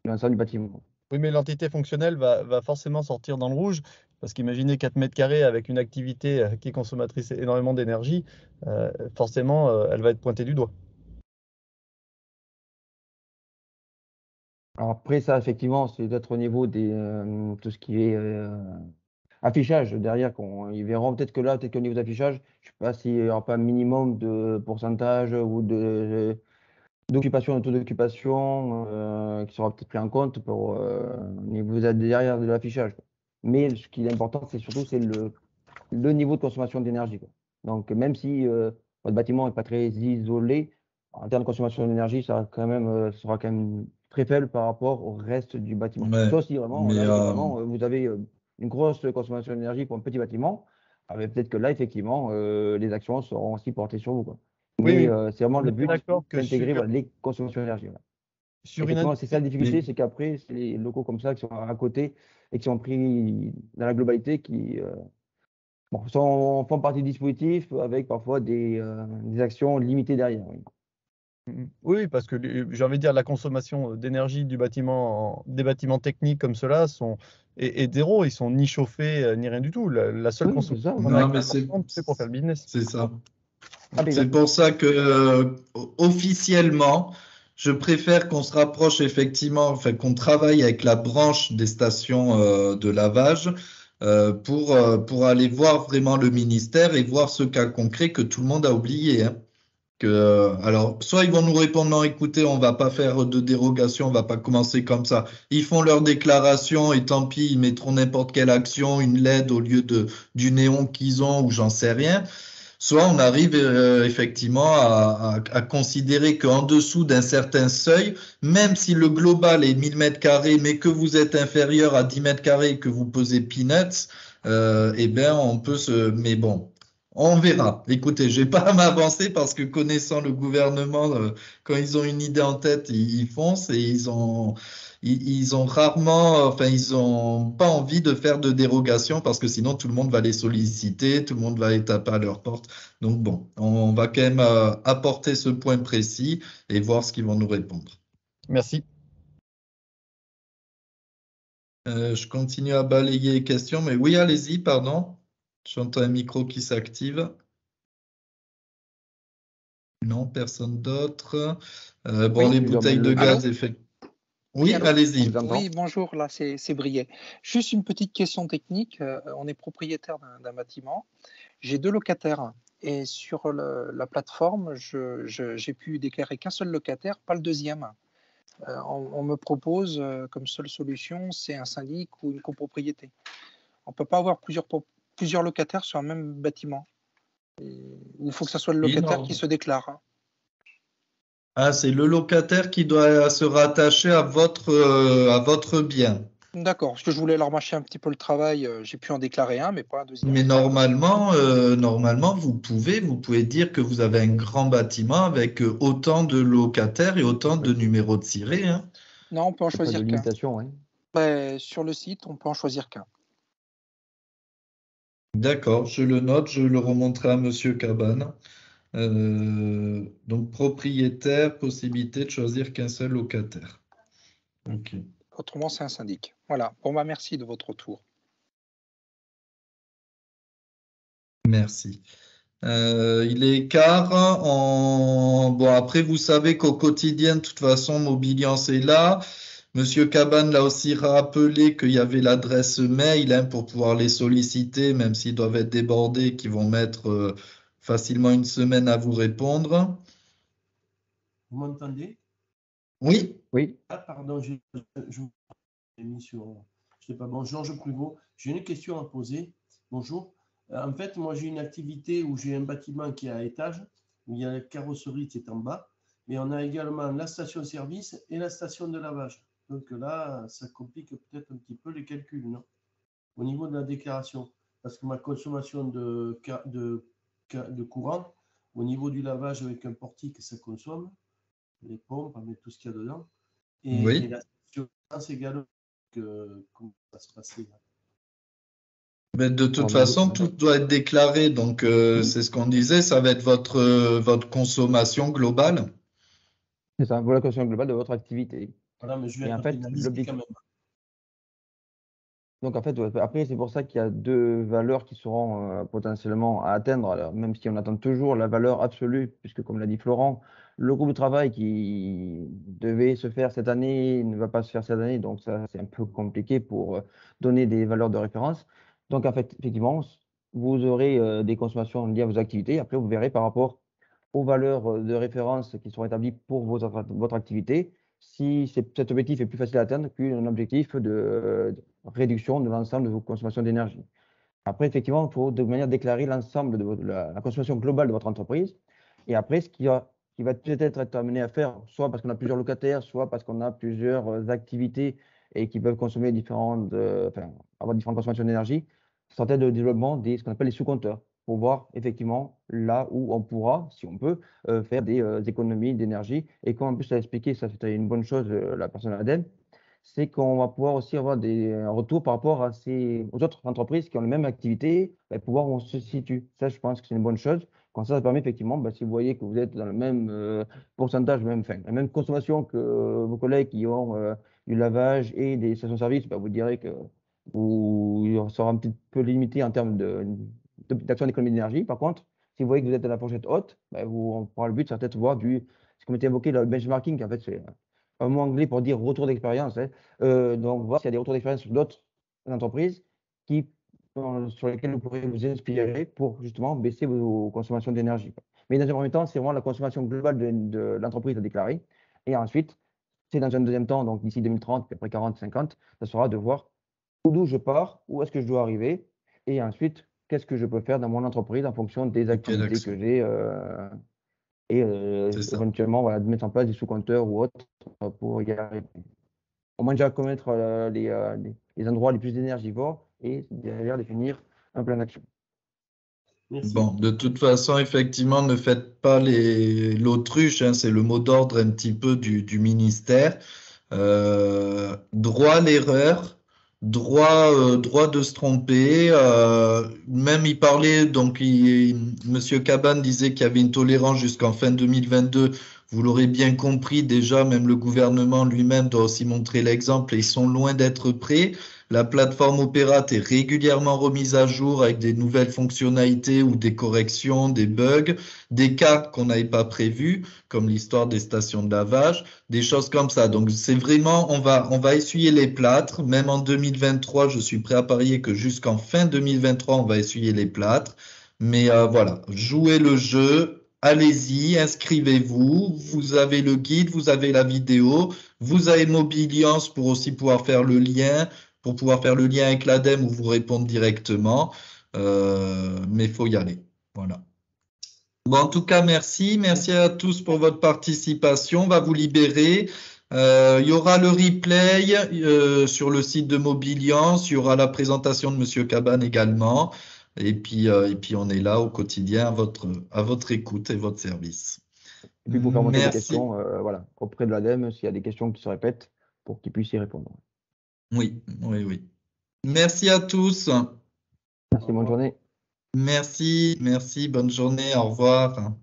l'ensemble du bâtiment. Oui, mais l'entité fonctionnelle va forcément sortir dans le rouge, parce qu'imaginez 4 mètres carrés avec une activité qui est consommatrice énormément d'énergie, forcément, elle va être pointée du doigt. Alors après, ça, effectivement, c'est d'être au niveau des tout ce qui est affichage derrière. Ils verront peut-être que là, peut-être qu'au niveau d'affichage, je ne sais pas s'il n'y aura pas un minimum de pourcentage ou d'occupation, de taux d'occupation qui sera peut-être pris en compte pour au niveau derrière de l'affichage. Mais ce qui est important, c'est surtout le niveau de consommation d'énergie. Donc, même si votre bâtiment n'est pas très isolé, en termes de consommation d'énergie, ça sera quand même très faible par rapport au reste du bâtiment. Sauf si vraiment, vous avez une grosse consommation d'énergie pour un petit bâtiment, peut-être que là, effectivement, les actions seront aussi portées sur vous, quoi. Mais c'est vraiment le but d'intégrer les consommations d'énergie. Voilà. C'est ça la difficulté, c'est qu'après, c'est les locaux comme ça qui sont à côté et qui sont pris dans la globalité qui font partie du dispositif avec parfois des actions limitées derrière. Oui. Oui, parce que j'ai envie de dire la consommation d'énergie des bâtiments techniques comme ceux-là est zéro, ils sont ni chauffés ni rien du tout. La seule consommation, c'est pour faire le business. C'est ça. C'est pour ça que officiellement, je préfère qu'on se rapproche effectivement, enfin qu'on travaille avec la branche des stations de lavage pour aller voir vraiment le ministère et voir ce cas concret que tout le monde a oublié. Hein. Alors, soit ils vont nous répondre non, écoutez, on va pas faire de dérogation, on va pas commencer comme ça. Ils font leur déclaration et tant pis, ils mettront n'importe quelle action, une LED au lieu du néon qu'ils ont ou j'en sais rien. Soit on arrive effectivement à considérer qu'en dessous d'un certain seuil, même si le global est 1000 mètres carrés, mais que vous êtes inférieur à 10 mètres carrés et que vous pesez peanuts, eh bien, on peut mais bon. On verra. Écoutez, je vais pas m'avancer parce que connaissant le gouvernement, quand ils ont une idée en tête, ils foncent et ils ont rarement, enfin, ils n'ont pas envie de faire de dérogation parce que sinon tout le monde va les solliciter, tout le monde va les taper à leur porte. Donc bon, on va quand même apporter ce point précis et voir ce qu'ils vont nous répondre. Merci. Je continue à balayer les questions, mais oui, allez-y, pardon. J'entends un micro qui s'active. Non, personne d'autre. Bon, les bouteilles de gaz, effectivement. Oui, allez-y. Oui, bonjour, là c'est Briet. Juste une petite question technique. On est propriétaire d'un bâtiment. J'ai 2 locataires et sur la plateforme, j'ai pu déclarer qu'un seul locataire, pas le deuxième. On me propose comme seule solution, c'est un syndic ou une copropriété. On ne peut pas avoir plusieurs locataires sur un même bâtiment. Il faut que ce soit le locataire qui se déclare. Ah, c'est le locataire qui doit se rattacher à votre bien. D'accord, parce que je voulais leur mâcher un petit peu le travail. J'ai pu en déclarer un, mais pas un deuxième. Mais normalement, vous pouvez dire que vous avez un grand bâtiment avec autant de locataires et autant de numéros de ciré. Hein. Non, on peut en choisir qu'un. Ouais. Sur le site, on peut en choisir qu'un. D'accord, je le note, je le remonterai à Monsieur Cabane. Donc, propriétaire, possibilité de choisir qu'un seul locataire. Ok. Autrement, c'est un syndic. Voilà. Bon, merci de votre retour. Merci. Il est quart. Bon, après, vous savez qu'au quotidien, de toute façon, Mobiliance est là. Monsieur Cabane l'a aussi rappelé qu'il y avait l'adresse mail pour pouvoir les solliciter, même s'ils doivent être débordés, qui vont mettre facilement une semaine à vous répondre. Vous m'entendez? Oui. Oui. Ah, pardon, je mis sur. Je sais pas. Bon, Georges Pruvot, j'ai une question à poser. Bonjour. En fait, moi, j'ai une activité où j'ai un bâtiment qui est à étage, où il y a la carrosserie qui est en bas, mais on a également la station-service et la station de lavage. Donc là, ça complique peut-être un petit peu les calculs, non? Au niveau de la déclaration. Parce que ma consommation de courant, au niveau du lavage avec un portique, ça consomme, les pompes, avec tout ce qu'il y a dedans. Et la station également, comment ça se passe là? Mais de toute façon, tout doit être déclaré. Donc, c'est ce qu'on disait, ça va être votre consommation globale. C'est ça, voilà la consommation globale de votre activité. Voilà, mais je vais être pénalisé quand même. Donc, en fait, après, c'est pour ça qu'il y a 2 valeurs qui seront potentiellement à atteindre, alors, même si on attend toujours la valeur absolue, puisque, comme l'a dit Florent, le groupe de travail qui devait se faire cette année ne va pas se faire cette année. Donc, ça, c'est un peu compliqué pour donner des valeurs de référence. Donc, en fait, effectivement, vous aurez des consommations liées à vos activités. Après, vous verrez par rapport aux valeurs de référence qui seront établies pour votre activité, si cet objectif est plus facile à atteindre qu'un objectif de réduction de l'ensemble de vos consommations d'énergie. Après, effectivement, il faut de manière déclarer l'ensemble de la consommation globale de votre entreprise. Et après, ce qui va peut-être être amené à faire, soit parce qu'on a plusieurs locataires, soit parce qu'on a plusieurs activités et qui peuvent consommer avoir différentes consommations d'énergie, c'est peut-être le développement ce qu'on appelle les sous-compteurs, pour voir effectivement là où on pourra, si on peut, faire des économies d'énergie. Et comme en plus, ça a expliqué, ça c'était une bonne chose, la personne à l'ADEME, c'est qu'on va pouvoir aussi avoir des retours par rapport aux autres entreprises qui ont la même activité, pouvoir où on se situe. Ça, je pense que c'est une bonne chose. Comme ça permet effectivement, si vous voyez que vous êtes dans le même pourcentage, la même consommation que vos collègues qui ont du lavage et des stations-service, vous direz que vous serez un petit peu limité en termes d'action d'économie d'énergie. Par contre, si vous voyez que vous êtes à la fourchette haute, on pourra le but, c'est peut-être voir ce qu'on était évoqué, le benchmarking, en fait, c'est un mot anglais pour dire retour d'expérience. Donc, voir s'il y a des retours d'expérience sur d'autres entreprises sur lesquelles vous pourrez vous inspirer pour justement baisser vos consommations d'énergie. Mais dans un premier temps, c'est vraiment la consommation globale de l'entreprise à déclarer. Et ensuite, c'est dans un deuxième temps, donc d'ici 2030, puis après 40, 50, ça sera de voir d'où je pars, où est-ce que je dois arriver, et ensuite, qu'est-ce que je peux faire dans mon entreprise en fonction des activités que j'ai, et éventuellement de mettre en place des sous-compteurs ou autres pour y arriver. Au moins déjà connaître les endroits les plus énergivores et derrière définir un plan d'action. Bon, de toute façon, effectivement, ne faites pas l'autruche, c'est le mot d'ordre un petit peu du ministère. droit à l'erreur, droit de se tromper. Même il parlait, donc Monsieur Cabane disait qu'il y avait une tolérance jusqu'en fin 2022. Vous l'aurez bien compris, déjà, même le gouvernement lui-même doit aussi montrer l'exemple et ils sont loin d'être prêts. La plateforme Opérate est régulièrement remise à jour avec des nouvelles fonctionnalités ou des corrections, des bugs, des cas qu'on n'avait pas prévus, comme l'histoire des stations de lavage, des choses comme ça. Donc, c'est vraiment, on va essuyer les plâtres. Même en 2023, je suis prêt à parier que jusqu'en fin 2023, on va essuyer les plâtres. Mais voilà, jouez le jeu. Allez-y, inscrivez-vous, vous avez le guide, vous avez la vidéo, vous avez Mobiliance pour aussi pouvoir faire le lien, avec l'ADEME ou vous répondre directement. Mais il faut y aller. Voilà. Bon, en tout cas, merci. Merci à tous pour votre participation. On va vous libérer. Il y aura le replay sur le site de Mobiliance. Il y aura la présentation de Monsieur Cabane également. Et puis on est là au quotidien à votre écoute et votre service. Et puis pour faire monter des questions, voilà, auprès de l'ADEME, s'il y a des questions qui se répètent, pour qu'ils puissent y répondre. Oui. Merci à tous. Merci, bonne journée. Merci, bonne journée, au revoir.